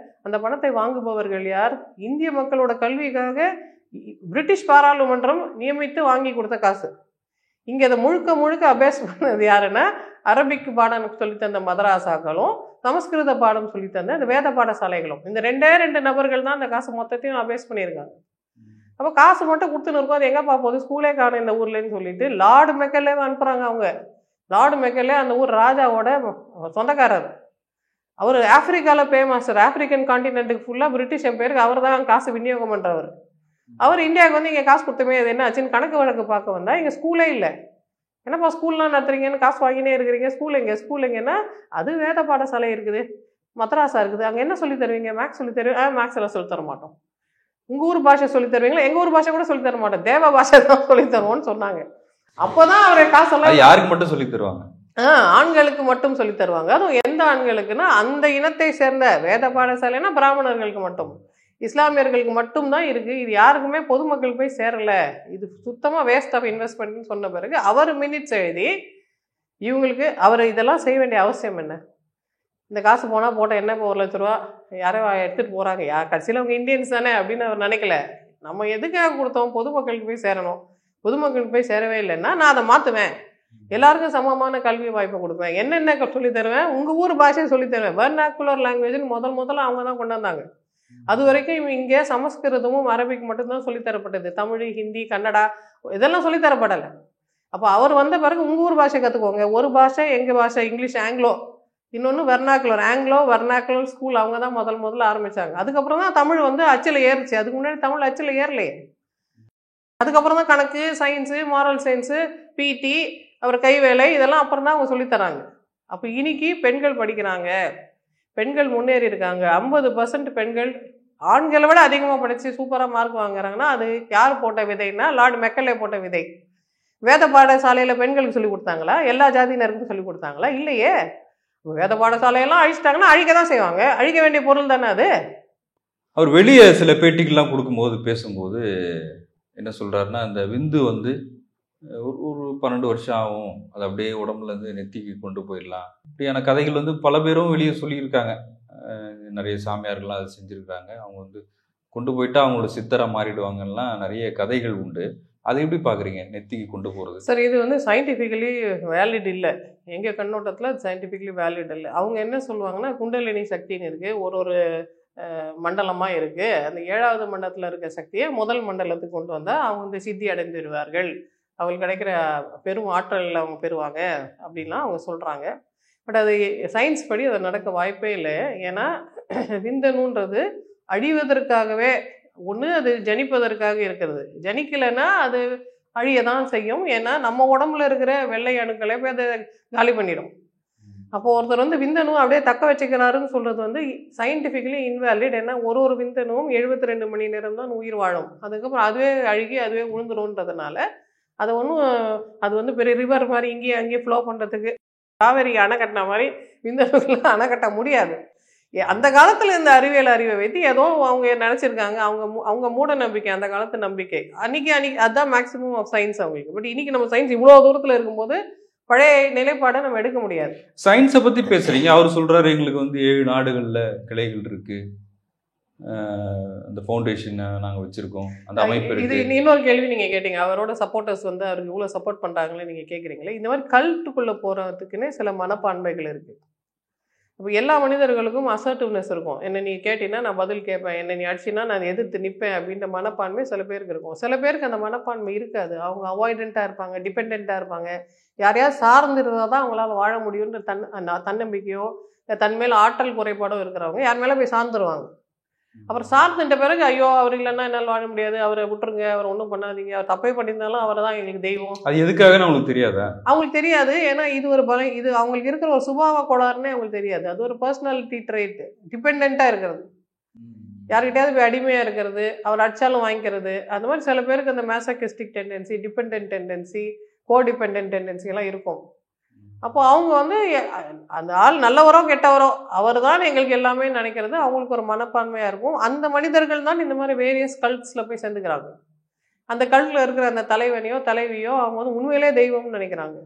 அந்த பணத்தை வாங்குபவர்கள் யார்? இந்திய மக்களோட கல்விக்காக பிரிட்டிஷ் பாராளுமன்றம் நியமித்து வாங்கி கொடுத்த காசு. இங்கே அதை முழுக்க அபேஸ் பண்ணது யாருன்னா அரபிக் பாடம் சொல்லித்தந்த மதராசாக்களும் சமஸ்கிருத பாடம் சொல்லித்தந்த அந்த வேத பாடசாலைகளும். இந்த 2 நபர்கள் தான் அந்த காசு மொத்தத்தையும் அபேஸ் பண்ணியிருக்காங்க. அப்போ காசு மட்டும் கொடுத்துன்னு இருக்கும். அது எங்கேப்பா போகுது? ஸ்கூலே காணும் இந்த ஊர்லன்னு சொல்லிட்டு லார்டு மெக்கலே அனுப்புகிறாங்க. அவங்க லார்டு மெக்கலே அந்த ஊர் ராஜாவோட சொந்தக்காரர். அவர் ஆப்பிரிக்காவில் பேமாஸ்டர். ஆப்பிரிக்கன் காண்டினென்ட்டுக்கு ஃபுல்லாக பிரிட்டிஷ் எம்பையருக்கு அவர் தான் காசு விநியோகம் பண்ணுறவர். அவர் இந்தியாவுக்கு வந்து இங்கே காசு கொடுத்தமே அது என்ன ஆச்சுன்னு கணக்கு வழக்கு பார்க்க வந்தால் இங்கே ஸ்கூலே இல்லை. என்னப்பா ஸ்கூல்லாம் நடத்துறீங்கன்னு காசு வாங்கினே இருக்கிறீங்க, ஸ்கூல் எங்கன்னா அது வேத பாடசாலை இருக்குது, மதராசா இருக்குது, அங்கே என்ன சொல்லி தருவீங்க? மேக்ஸ் சொல்லி தருவீங்க? மேக்ஸ் எல்லாம் சொல்லி தர மாட்டோம். உங்கள் ஊர் பாஷை சொல்லி தருவீங்களா? எங்கள் ஊர் பாஷை கூட சொல்லி தர மாட்டோம், தேவ பாஷை தான் சொல்லி தருவோம்னு சொன்னாங்க. அப்போதான் அவரை காசெல்லாம் யாருக்கு மட்டும் சொல்லி தருவாங்க? ஆண்களுக்கு மட்டும் சொல்லி தருவாங்க. அதுவும் எந்த ஆண்களுக்குன்னா அந்த இனத்தை சேர்ந்த வேத பாடசாலைன்னா பிராமணர்களுக்கு மட்டும், இஸ்லாமியர்களுக்கு மட்டும்தான் இருக்குது. இது யாருக்குமே பொதுமக்கள் போய் சேரலை, இது சுத்தமாக வேஸ்ட் ஆஃப் இன்வெஸ்ட்மெண்ட்னு சொன்ன பிறகு அவர் மினிட்ஸ் எழுதி இவங்களுக்கு அவர் இதெல்லாம் செய்ய வேண்டிய அவசியம் என்ன? இந்த காசு போனால் போட்டால் என்ன இப்போ 1 லட்ச ரூபா யாரோ எடுத்துகிட்டு போகிறாங்க, கடைசியில் அவங்க இந்தியன்ஸ் தானே அப்படின்னு அவர் நினைக்கல. நம்ம எதுக்காக கொடுத்தோம்? பொதுமக்களுக்கு போய் சேரணும். பொதுமக்களுக்கு போய் சேரவே இல்லைன்னா நான் அதை மாற்றுவேன், எல்லாருக்கும் சமமான கல்வி வாய்ப்பை கொடுப்பேன், என்னென்ன சொல்லி தருவேன், உங்கள் ஊர் பாஷையை சொல்லி தருவேன். வெர்னாக்குலர் லாங்குவேஜ்னு முதல்ல அவங்க தான் கொண்டு வந்தாங்க. அது வரைக்கும் இங்கே சமஸ்கிருதமும் அரபிக் மட்டும்தான் சொல்லித்தரப்பட்டது. தமிழ், ஹிந்தி, கன்னடா இதெல்லாம் சொல்லித்தரப்படலை. அப்போ அவர் வந்த பிறகு உங்கள் ஊர் பாஷை கற்றுக்கோங்க. ஒரு பாஷை எங்கள் பாஷை இங்கிலீஷ், ஆங்கிலோ, இன்னொன்று வெர்னாக்குலர் ஸ்கூல் அவங்க தான் முதல்ல ஆரம்பித்தாங்க. அதுக்கப்புறம் தான் தமிழ் வந்து அச்சில் ஏறுச்சு. அதுக்கு முன்னாடி தமிழ் அச்சில் ஏறலையே. அதுக்கப்புறம் தான் கணக்கு, சயின்ஸு, மாரல் சயின்ஸு, பிடி, அவர் கைவேலை இதெல்லாம் அப்புறம் தான் அவங்க சொல்லித்தராங்க. அப்போ இன்னைக்கு பெண்கள் படிக்கிறாங்க, பெண்கள் முன்னேறி இருக்காங்க. 50% பெண்கள் ஆண்களை விட அதிகமாக படித்து சூப்பராக மார்க் வாங்குறாங்கன்னா அது யார் போட்ட விதைன்னா லார்ட் மெக்கலே போட்ட விதை. வேத பாடசாலையில் பெண்களுக்கு சொல்லிக் கொடுத்தாங்களா? எல்லா ஜாதியினருக்கும் சொல்லிக் கொடுத்தாங்களா? இல்லையே. வேத பாடசாலையெல்லாம் அழிச்சிட்டாங்கன்னா அழிக்க தான் செய்வாங்க. அழிக்க வேண்டிய பொருள் தானே அது. அவர் வெளியே சில பேட்டிகள்லாம் கொடுக்கும்போது பேசும்போது என்ன சொல்கிறாருன்னா, இந்த விந்து வந்து ஒரு 12 வருஷம் ஆகும், அது அப்படியே உடம்புலேருந்து நெத்திக்கு கொண்டு போயிடலாம், இப்படியான கதைகள் வந்து பல பேரும் வெளியே சொல்லியிருக்காங்க. நிறைய சாமியார்கள்லாம் அதை செஞ்சுருக்காங்க. அவங்க வந்து கொண்டு போயிட்டா அவங்களோட சித்தராக மாறிடுவாங்கலாம் நிறைய கதைகள் உண்டு. அதை எப்படி பார்க்குறீங்க, நெத்திக்கு கொண்டு போகிறது? சார், இது வந்து சயின்டிஃபிக்கலி வேலிட் இல்லை. எங்கள் கண்ணோட்டத்தில் சயின்டிஃபிக்கலி வேலிட் இல்லை. அவங்க என்ன சொல்லுவாங்கன்னா, குண்டலினி சக்தின்னு இருக்குது, ஒரு மண்டலமாக இருக்குது. அந்த 7வது மண்டலத்தில் இருக்க சக்தியை முதல் மண்டலத்துக்கு கொண்டு வந்தால் அவங்க வந்து சித்தி அடைந்துடுவார்கள், அவங்களுக்கு கிடைக்கிற பெரும் ஆற்றல் அவங்க பெறுவாங்க அப்படின்லாம் அவங்க சொல்கிறாங்க. பட் அது சயின்ஸ் படி அது நடக்க வாய்ப்பே இல்லை. ஏன்னா விந்தணுன்றது அழிவதற்காகவே ஒன்று, அது ஜனிப்பதற்காக இருக்கிறது. ஜனிக்கலைன்னா அது அழிய தான் செய்யும். ஏன்னா நம்ம உடம்புல இருக்கிற வெள்ளை அணுக்களை போய் அதை காலி பண்ணிடும். அப்போது ஒருத்தர் வந்து விந்தணு அப்படியே தக்க வச்சுக்கிறாருன்னு சொல்கிறது வந்து சயின்டிஃபிக்கலி இன்வேலிட். ஏன்னா ஒரு விந்தணுவும் 72 மணி நேரம் தான் உயிர் வாழும். அதுக்கப்புறம் அதுவே அழுகி அதுவே உழுந்துருன்றதுனால அது வந்து பெரிய ரிவர் மாதிரி இங்கேயும் அங்கேயும் ஃப்ளோ பண்ணுறதுக்கு காவேரி அணை கட்டின மாதிரி விந்தணுக்கெல்லாம் அணை கட்ட முடியாது. அந்த காலத்தில் இந்த அறிவை வைத்து ஏதோ அவங்க நினச்சிருக்காங்க. அவங்க மூட நம்பிக்கை, அந்த காலத்து நம்பிக்கை. அன்றைக்கி அதுதான் மேக்ஸிமம் ஆஃப் சயின்ஸ் அவங்களுக்கு. பட் இன்றைக்கி நம்ம சயின்ஸ் இவ்வளோ தூரத்தில் இருக்கும்போது பழைய நிலைப்பாடை நம்ம எடுக்க முடியாது. சயின்ஸை பற்றி பேசுகிறீங்க, அவர் சொல்கிறாரு எங்களுக்கு வந்து 7 நாடுகளில் கிளைகள் இருக்குது, அந்த ஃபவுண்டேஷனை நாங்கள் வச்சுருக்கோம், அந்த அமைப்பு இருக்குது. இது இன்னொரு கேள்வி நீங்கள் கேட்டீங்க, அவரோட சப்போர்ட்டர்ஸ் வந்து அவருக்கு இவ்வளோ சப்போர்ட் பண்ணுறாங்களே நீங்கள் கேட்குறீங்களே. இந்த மாதிரி கல்ட்டுக்குள்ளே போகிறதுக்குன்னே சில மனப்பான்மைகள் இருக்குது. இப்போ எல்லா மனிதர்களுக்கும் அசர்ட்டிவ்னஸ் இருக்கும். என்ன நீ கேட்டீங்கன்னா நான் பதில் கேட்பேன், என்ன நீ அடிச்சின்னா நான் எதிர்த்து நிற்பேன் அப்படின்ற மனப்பான்மை சில பேருக்கு இருக்கும். சில பேருக்கு அந்த மனப்பான்மை இருக்காது. அவங்க அவாய்டண்ட்டாக இருப்பாங்க, டிபெண்ட்டாக இருப்பாங்க. யாரையாவது சார்ந்திருந்தால் தான் அவங்களால வாழ முடியுன்ற தன்னம்பிக்கையோ தன்மேல் ஆற்றல் குறைபாடோ இருக்கிறவங்க யார் மேலே போய் சார்ந்துருவாங்க. அப்புறம் சார்ந்துட்ட பிறகு ஐயோ அவர் இல்லைன்னா என்னால் வாழ முடியாது, அவரை விட்டுருங்க, அவர் ஒன்றும் பண்ணாதீங்க, அவர் தப்பே பண்ணியிருந்தாலும் அவரை தான் எங்களுக்கு தெய்வம். அது எதுக்காக அவங்களுக்கு தெரியாதா? அவங்களுக்கு தெரியாது. ஏன்னா இது ஒரு இது அவங்களுக்கு இருக்கிற ஒரு சுபாவ கோளாறுன்னே அவங்களுக்கு தெரியாது. அது ஒரு பர்சனாலிட்டி ட்ரைட், டிபெண்ட்டாக இருக்கிறது, யார்கிட்டயாவது போய் அடிமையாக இருக்கிறது, அவர் அடித்தாலும் வாங்கிக்கிறது. அந்த மாதிரி சில பேருக்கு அந்த மேசக்கிஸ்டிக் டெண்டன்சி, டிபெண்ட் டெண்டன்சி, கோடிபெண்டன்ட் டெண்டன்சி எல்லாம் இருக்கும். அப்போ அவங்க வந்து அந்த ஆள் நல்லவரோ கெட்டவரோ அவர் தான் எங்களுக்கு எல்லாமே நினைக்கிறது அவங்களுக்கு ஒரு மனப்பான்மையாக இருக்கும். அந்த மனிதர்கள் தான் இந்த மாதிரி வேரியஸ் கல்ட்ஸில் போய் சேர்ந்துக்கிறாங்க. அந்த கல்ட்டில் இருக்கிற அந்த தலைவனையோ தலைவியோ அவங்க வந்து உண்மையிலே தெய்வம்னு நினைக்கிறாங்க.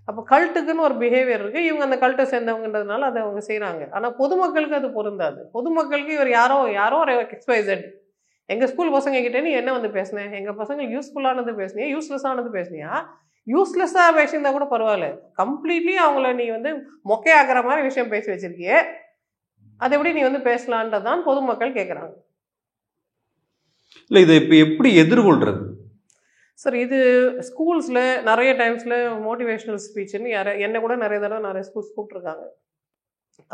அப்போ கல்ட்டுக்குன்னு ஒரு பிஹேவியர் இருக்குது. இவங்க அந்த கல்ட்டை சேர்ந்தவங்கன்றதுனால அதை அவங்க செய்கிறாங்க. ஆனால் பொதுமக்களுக்கு அது பொருந்தாது. பொதுமக்களுக்கு இவர் யாரோ ஒரு XYZ. எங்கள் ஸ்கூல் பசங்க கிட்டே நீ என்ன வந்து பேசினேன், எங்கள் பசங்க யூஸ்ஃபுல்லானது பேசுனியா, யூஸ்லெஸ்ஸானது பேசுனியா, யூஸ்லெஸ்ஸாக பேசியிருந்தா கூட பரவாயில்ல, கம்ப்ளீட்லி அவங்கள நீ வந்து மொக்கையாகிற மாதிரி விஷயம் பேசி வச்சிருக்கியே, அதை எப்படி நீ வந்து பேசலான்றதான் பொதுமக்கள் கேட்குறாங்க. இல்லை, இதை இப்போ எப்படி எதிர்கொள்கிறது சார்? இது ஸ்கூல்ஸில் நிறைய டைம்ஸில் மோட்டிவேஷ்னல் ஸ்பீச்சுன்னு என்னை கூட நிறைய தடவை நிறைய ஸ்கூல்ஸ் கூப்பிட்ருக்காங்க.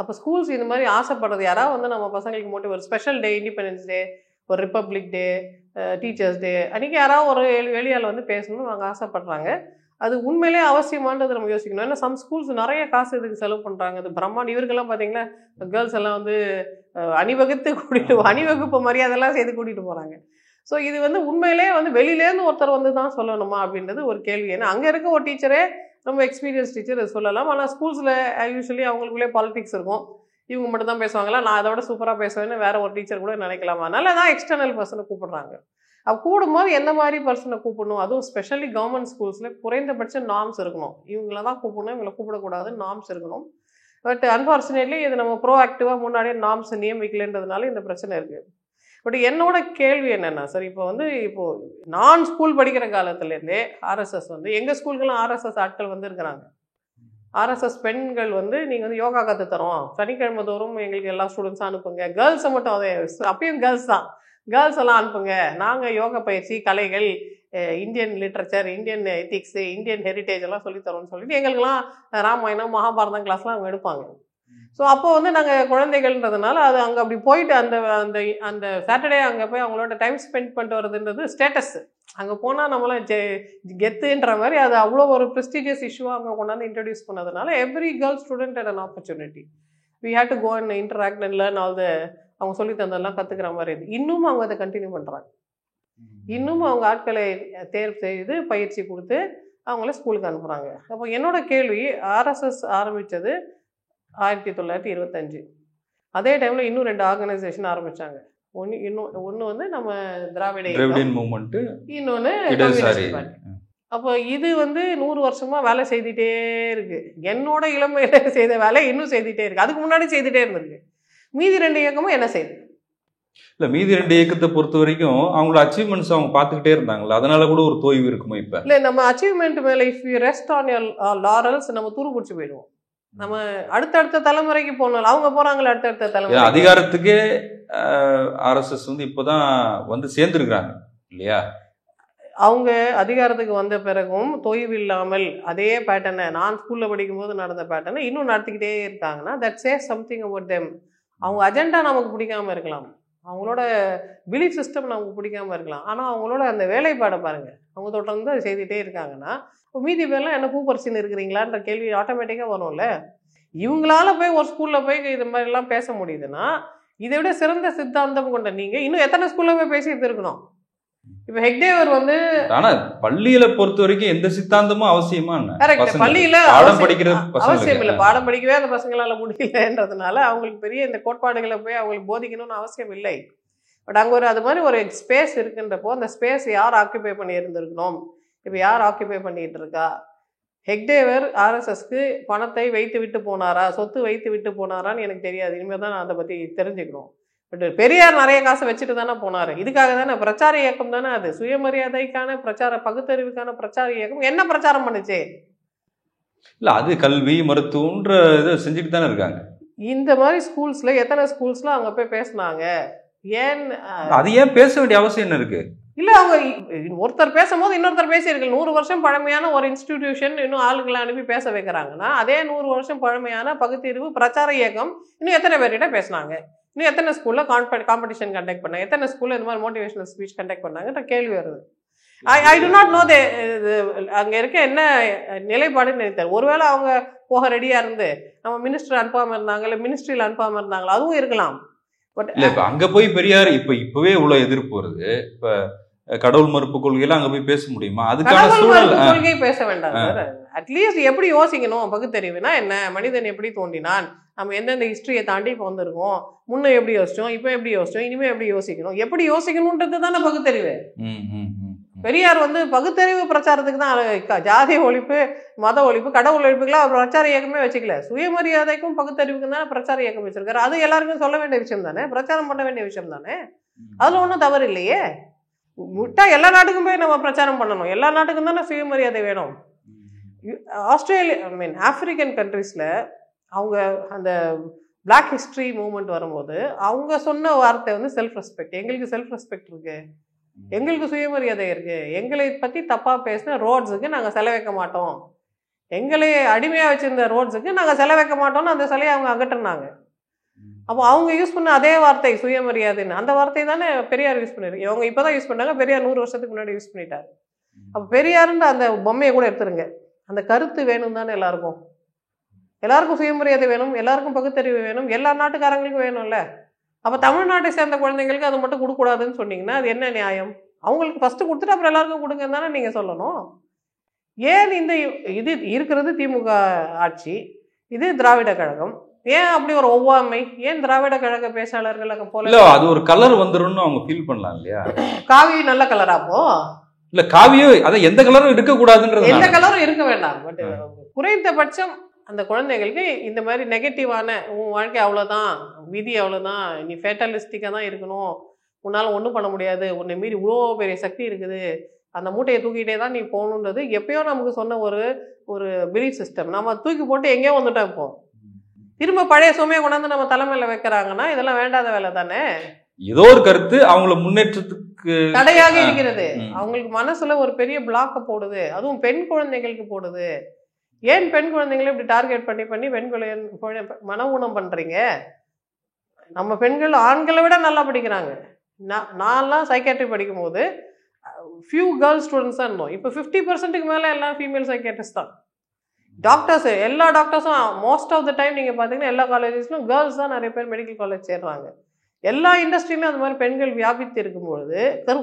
அப்போ ஸ்கூல்ஸ் இந்த மாதிரி ஆசைப்படுறது, யாராவது வந்து நம்ம பசங்களுக்கு ஒரு ஸ்பெஷல் டே, இண்டிபெண்டன்ஸ் டே, ஒரு ரிப்பப்ளிக் டே, டீச்சர்ஸ் டே, அன்றைக்கி யாராவது ஒரு வெளியால் வந்து பேசணும்னு அவங்க ஆசைப்படுறாங்க. அது உண்மையிலே அவசியமானது நம்ம யோசிக்கணும். ஏன்னா சம் ஸ்கூல்ஸ் நிறைய காசு இதுக்கு செலவு பண்ணுறாங்க. அது பிரம்மாண்டம். இவருக்கெல்லாம் பார்த்தீங்கன்னா கேர்ள்ஸ் எல்லாம் வந்து அணிவகுப்பு மரியாதைலாம் செய்து கூட்டிகிட்டு போகிறாங்க. ஸோ இது வந்து உண்மையிலே வந்து வெளியிலேருந்து ஒருத்தர் வந்து தான் சொல்லணுமா அப்படின்றது ஒரு கேள்வி. ஏன்னா அங்கே இருக்க ஒரு டீச்சரே ரொம்ப எக்ஸ்பீரியன்ஸ் டீச்சர் அது சொல்லலாம். ஆனால் ஸ்கூல்ஸில் யூஸ்வலி அவங்களுக்குள்ளே பாலிடிக்ஸ் இருக்கும். இவங்க மட்டும் தான் பேசுவாங்களா, நான் அதை விட சூப்பராக பேசுவேன்னு வேற ஒரு டீச்சர் கூட நினைக்கலாமா. அதனால தான் எக்ஸ்டர்னல் பர்சனை கூப்பிடுறாங்க. அப்போ கூடும்போது எந்த மாதிரி பர்சனை கூப்பிடணும், அதுவும் ஸ்பெஷலி கவர்மெண்ட் ஸ்கூல்ஸில் குறைந்தபட்ச நார்ம்ஸ் இருக்கணும். இவங்கள தான் கூப்பிடணும், இவங்களை கூப்பிடக்கூடாது, நார்ம்ஸ் இருக்கணும். பட் அன்ஃபார்ச்சுனேட்லி இது நம்ம ப்ரோஆக்டிவாக முன்னாடியே நார்ம்ஸ் நியமிக்கலைன்றதுனால இந்த பிரச்சனை இருக்குது. பட் என்னோட கேள்வி என்னென்னா சார், இப்போது நான் ஸ்கூல் படிக்கிற காலத்துலேருந்தே ஆர்எஸ்எஸ் வந்து எங்கள் ஸ்கூலுக்கெல்லாம் ஆர்எஸ்எஸ் ஆட்கள் வந்து இருக்கிறாங்க. ஆர்எஸ்எஸ் பெண்கள் வந்து நீங்கள் வந்து யோகா கற்றுத்தரோம், சனிக்கிழமை தோறும் எங்களுக்கு எல்லா ஸ்டூடெண்ட்ஸும் அனுப்புங்க, கேர்ள்ஸை மட்டும் அதே அப்பயும் கேர்ள்ஸ் தான், கேர்ள்ஸ் எல்லாம் அனுப்புங்க, நாங்கள் யோகா பயிற்சி, கலைகள், Indian literature, Indian ethics, Indian heritage எல்லாம் சொல்லித்தரோம்னு சொல்லிட்டு எங்களுக்கெல்லாம் ராமாயணம் மகாபாரதம் கிளாஸ்லாம் அவங்க எடுப்பாங்க. ஸோ அப்போ வந்து நாங்கள் குழந்தைகள்ன்றதுனால அது அங்கே அப்படி போயிட்டு அந்த அந்த அந்த சாட்டர்டே அங்கே போய் அவங்களோட டைம் ஸ்பெண்ட் பண்ணிட்டு வரதுன்றது ஸ்டேட்டஸ். அங்கே போனால் நம்மளாம் கெத்துன்ற மாதிரி அது அவ்வளோ ஒரு ப்ரெஸ்டீஜியஸ் இஷ்யூவாக அவங்க கொண்டாந்து இன்ட்ரடியூஸ் பண்ணதுனால every girl student at an opportunity. We have to go and interact and learn all the அவங்க சொல்லி தந்ததெல்லாம் கற்றுக்கிற மாதிரி இது. இன்னும் அவங்க அதை கண்டினியூ பண்ணுறாங்க. இன்னும் அவங்க ஆட்களை தேர்வு செய்து பயிற்சி கொடுத்து அவங்கள ஸ்கூலுக்கு அனுப்புகிறாங்க. அப்போ என்னோட கேள்வி, ஆர்எஸ்எஸ் ஆரம்பித்தது 1925. அதே டைமில் இன்னும் 2 ஆர்கனைசேஷன் ஆரம்பித்தாங்க. ஒன்று வந்து நம்ம திராவிடியன் மூவ்மெண்ட்டு, இன்னொன்று கம்யூனிஸ்ட் பார்ட்டி. அப்போ இது வந்து 100 வருஷமாக வேலை செய்துகிட்டே இருக்கு. என்னோட இளமையில செய்த வேலை இன்னும் செய்துகிட்டே இருக்கு. அதுக்கு முன்னாடி செய்துகிட்டே இருந்திருக்கு. மீதி 2 இயக்கமும் என்ன செய்யுது? இல்லை, மீதி 2 இயக்கத்தை பொறுத்த வரைக்கும் அவங்களோட அச்சீவ்மெண்ட்ஸ் அவங்க பார்த்துக்கிட்டே இருந்தாங்களா? அதனால கூட ஒரு தோய்வு இருக்குமா? இப்போ இல்லை, நம்ம அச்சீவ்மெண்ட் மேலே if you rest on your laurels நம்ம துரு பிடிச்சி போயிடுவோம். நம்ம அடுத்தடுத்த தலைமுறைக்கு போகணும். அவங்க போகிறாங்களே அடுத்தடுத்த தலைமுறை. அதிகாரத்துக்கே ஆர்எஸ்எஸ் வந்து இப்போதான் வந்து சேர்ந்துருக்குறாங்க இல்லையா? அவங்க அதிகாரத்துக்கு வந்த பிறகும் தொய்வு இல்லாமல் அதே பேட்டர்னை, நான் ஸ்கூலில் படிக்கும்போது நடந்த பேட்டர்னை இன்னும் நடத்திக்கிட்டே இருக்காங்கன்னா that chase something about them. அவங்க அஜெண்டா நமக்கு பிடிக்காம இருக்கலாம், அவங்களோட பிலீஃப் சிஸ்டம் நமக்கு பிடிக்காம இருக்கலாம், ஆனால் அவங்களோட அந்த வேலைப்பாடை பாருங்கள், அவங்க தொடர்ந்து அதை செய்துகிட்டே இருக்காங்கன்னா மீதி பேர்லாம் என்ன பூப்பரிசின்னு இருக்கிறீங்களான்ற கேள்வி ஆட்டோமேட்டிக்காக வரும்ல. இவங்களால போய் ஒரு ஸ்கூலில் போய் இது மாதிரிலாம் பேச முடியுதுன்னா இதை விட சிறந்த சித்தாந்தம் கொண்ட நீங்கள் இன்னும் எத்தனை ஸ்கூலில் போய் பேசிட்டு இருக்கணும்? இப்ப ஹெக்டேவர் வந்து ஆனா பள்ளியில பொறுத்த வரைக்கும் எந்த சித்தாந்தமும் அவசியமா இல்ல. கரெக்ட், பள்ளியில பாடம் படிக்கிறது அவசியம் இல்லை. பாடம் படிக்கவே அந்த பசங்களால முடியலன்றதுனால அவங்களுக்கு பெரிய இந்த கோட்பாடுகளை போய் அவங்களுக்கு போதிக்கணும்னு அவசியம் இல்லை. பட் அங்கே ஒரு அது மாதிரி ஒரு ஸ்பேஸ் இருக்குன்றப்போ அந்த ஸ்பேஸ் யார் ஆக்கியபை பண்ணி இருந்திருக்கணும்? இப்போ யார் ஆக்கியபை பண்ணிட்டு இருக்கா? ஹெக்டேவர் ஆர்எஸ்எஸ்க்கு பணத்தை வைத்து விட்டு போனாரா, சொத்து வைத்து விட்டு போனாரான்னு எனக்கு தெரியாது. இனிமேல் தான் நான் அதை பற்றி தெரிஞ்சுக்கணும். பட் பெரியார் நிறைய காசை வச்சுட்டு தானே போனார். இதுக்காக தானே பிரச்சார இயக்கம் தானே அது. சுயமரியாதைக்கான பிரச்சார, பகுத்தறிவுக்கான பிரச்சார இயக்கம் என்ன பிரச்சாரம் பண்ணுச்சு? இல்லை, அது கல்வி மருத்துவன்ற இதை செஞ்சுட்டு தானே இருக்காங்க. இந்த மாதிரி ஸ்கூல்ஸில் எத்தனை ஸ்கூல்ஸில் அவங்க போய் பேசினாங்க? ஏன் அது ஏன் பேச வேண்டிய அவசியம் என்ன இருக்கு? இல்லை, அவங்க ஒருத்தர் பேசும்போது இன்னொருத்தர் பேசியிருக்கீங்க. 100 வருஷம் பழமையான ஒரு இன்ஸ்டிடியூஷன் இன்னும் ஆளுங்களை அனுப்பி பேச வைக்கிறாங்கன்னா அதே 100 வருஷம் பழமையான பகுத்தறிவு பிரச்சார இயக்கம் இன்னும் எத்தனை பேர்கிட்ட பேசினாங்க? இன்னும் எத்தனை ஸ்கூலில் காம்படிஷன் கண்டக்ட் பண்ணாங்க? எத்தனை ஸ்கூலில் இந்த மாதிரி மோட்டிவேஷனல் ஸ்பீச் கண்டக்ட் பண்ணாங்கன்ற கேள்வி வருது. ஐ டு நாட் நோ தே அங்கே இருக்க என்ன நிலைப்பாடுன்னு நினைத்தார். ஒருவேளை அவங்க போக ரெடியாக இருந்து நம்ம மினிஸ்டர் அனுப்பாமல் இருந்தாங்க, இல்லை மினிஸ்ட்ரியில் அனுப்பாமல் இருந்தாங்களோ அதுவும் இருக்கலாம். பட் இல்லை, இப்போ அங்கே போய் பெரியார் இப்போவே இவ்வளோ எதிர்ப்பு வருது. இப்போ கடவுள் மறுப்பு கொள்கையெல்லாம் அங்கே போய் பேச முடியுமா? அதுக்கான சூழல் கொள்கை பேச வேண்டாம் சார். அட்லீஸ்ட் எப்படி யோசிக்கணும்? பகுத்தறிவுனா என்ன? மனிதன் எப்படி தோன்றினான்? நம்ம எந்தெந்த ஹிஸ்டரியை தாண்டி இப்போ வந்திருக்கோம், முன்ன எப்படி யோசிச்சோம், இப்போ எப்படி யோசிச்சோம், இனிமே எப்படி யோசிக்கணும், எப்படி யோசிக்கணும்ன்றது தானே பகுத்தறிவு. பெரியார் வந்து பகுத்தறிவு பிரச்சாரத்துக்கு தான் ஜாதி ஒழிப்பு, மத ஒழிப்பு, கடவுள் ஒழிப்புக்கெல்லாம் அவர் பிரச்சார இயக்கமே வச்சுக்கல. சுயமரியாதைக்கும் பகுத்தறிவுக்கும் தானே பிரச்சார இயக்கம் வச்சிருக்காரு. அது எல்லாருக்கும் சொல்ல வேண்டிய விஷயம் தானே, பிரச்சாரம் பண்ண வேண்டிய விஷயம் தானே. அதுல ஒன்றும் தவறு இல்லையே. விட்டா எல்லா நாட்டுக்கும் போய் நம்ம பிரச்சாரம் பண்ணணும். எல்லா நாட்டுக்கும் தானே சுயமரியாதை வேணும். ஆஸ்திரேலியா ஆப்பிரிக்கன் கண்ட்ரீஸில் அவங்க அந்த பிளாக் ஹிஸ்ட்ரி மூவ்மெண்ட் வரும்போது அவங்க சொன்ன வார்த்தை வந்து செல்ஃப் ரெஸ்பெக்ட். எங்களுக்கு செல்ஃப் ரெஸ்பெக்ட் இருக்கு, எங்களுக்கு சுயமரியாதை இருக்கு, எங்களை பற்றி தப்பாக பேசின ரோட்ஸுக்கு நாங்கள் செல வைக்க மாட்டோம், எங்களை அடிமையாக வச்சிருந்த ரோட்ஸுக்கு நாங்கள் செல வைக்க மாட்டோம்னு அந்த சிலையை அவங்க அகற்றினாங்க. அப்போ அவங்க யூஸ் பண்ண அதே வார்த்தை சுயமரியாதைன்னு, அந்த வார்த்தை தானே பெரியார் யூஸ் பண்ணிருக்கு. இவங்க இப்போ தான் யூஸ் பண்ணாங்க, பெரியார் 100 வருஷத்துக்கு முன்னாடி யூஸ் பண்ணிட்டார். அப்போ பெரியாருன்ற அந்த பொம்மையை கூட எடுத்துருங்க, அந்த கருத்து வேணும் தானே எல்லாருக்கும். எல்லாருக்கும் சுயமரியாதை வேணும், எல்லாருக்கும் பகுத்தறிவு வேணும், எல்லா நாட்டுக்காரங்களுக்கும் வேணும்ல. அப்போ தமிழ்நாட்டை சேர்ந்த குழந்தைங்களுக்கு அது மட்டும் கொடுக்கூடாதுன்னு சொன்னீங்கன்னா அது என்ன நியாயம்? அவங்களுக்கு ஃபஸ்ட்டு கொடுத்துட்டு அப்புறம் எல்லாருக்கும் கொடுங்கன்னு தானே நீங்கள் சொல்லணும். ஏன் இந்த இது இருக்கிறது திமுக ஆட்சி, இது திராவிட கழகம், ஏன் அப்படி ஒரு ஒவ்வாமை? ஏன் திராவிட கழக பேச்சாளர்கள் போல அது ஒரு கலர் வந்துரும்னு அவங்க ஃபீல் பண்ணலாம் இல்லையா? காவி நல்ல கலரா? அப்போ இல்ல, காவியும் அதை எந்த கலரும் இருக்கக்கூடாதுன்றது, எந்த கலரும் இருக்க வேண்டாம். பட் குறைந்தபட்சம் அந்த குழந்தைகளுக்கு இந்த மாதிரி நெகட்டிவான உன் வாழ்க்கை அவ்வளோதான், விதி அவ்வளோதான், நீ ஃபேட்டலிஸ்டிக்காக தான் இருக்கணும், உன்னால் ஒன்றும் பண்ண முடியாது, உன்னை மீறி இவ்வளோ பெரிய சக்தி இருக்குது, அந்த மூட்டையை தூக்கிட்டே தான் நீ போகணுன்றது எப்பயோ நமக்கு சொன்ன ஒரு பிலீஃப் சிஸ்டம். நம்ம தூக்கி போட்டு எங்கேயோ வந்துட்டோம். இப்போ திரும்ப பழைய சுமையை கொண்டாந்து நம்ம தலைமையில் வைக்கிறாங்கன்னா இதெல்லாம் வேண்டாத வேலை தானே. ஏதோ ஒரு கருத்து அவங்கள முன்னேற்றத்துக்கு தடையாக இருக்கிறது. அவங்களுக்கு மனசுல ஒரு பெரிய பிளாக்க போடுது, அதுவும் பெண் குழந்தைகளுக்கு போடுது. ஏன் பெண் குழந்தைங்களை இப்படி டார்கெட் பண்ணி பெண் மன ஊனம் பண்றீங்க? நம்ம பெண்கள் ஆண்களை விட நல்லா படிக்கிறாங்க. நான்லாம் சைக்காட்ரி படிக்கும் போது ஃபியூ கேர்ள்ஸ் ஸ்டூடெண்ட்ஸ் தான் இருந்தோம். இப்போ 50% மேலே எல்லாம் ஃபீமேல் சைக்காட்ரிஸ்ட் தான். டாக்டர்ஸ் எல்லா டாக்டர்ஸும் மோஸ்ட் ஆஃப் த டைம் நீங்கள் பார்த்தீங்கன்னா எல்லா காலேஜஸ்லும் கேர்ள்ஸ் தான் நிறைய பேர் மெடிக்கல் காலேஜ் சேர்றாங்க. எல்லா இண்டஸ்ட்ரியிலும் அது மாதிரி பெண்கள் வியாபித்து இருக்கும்பொழுது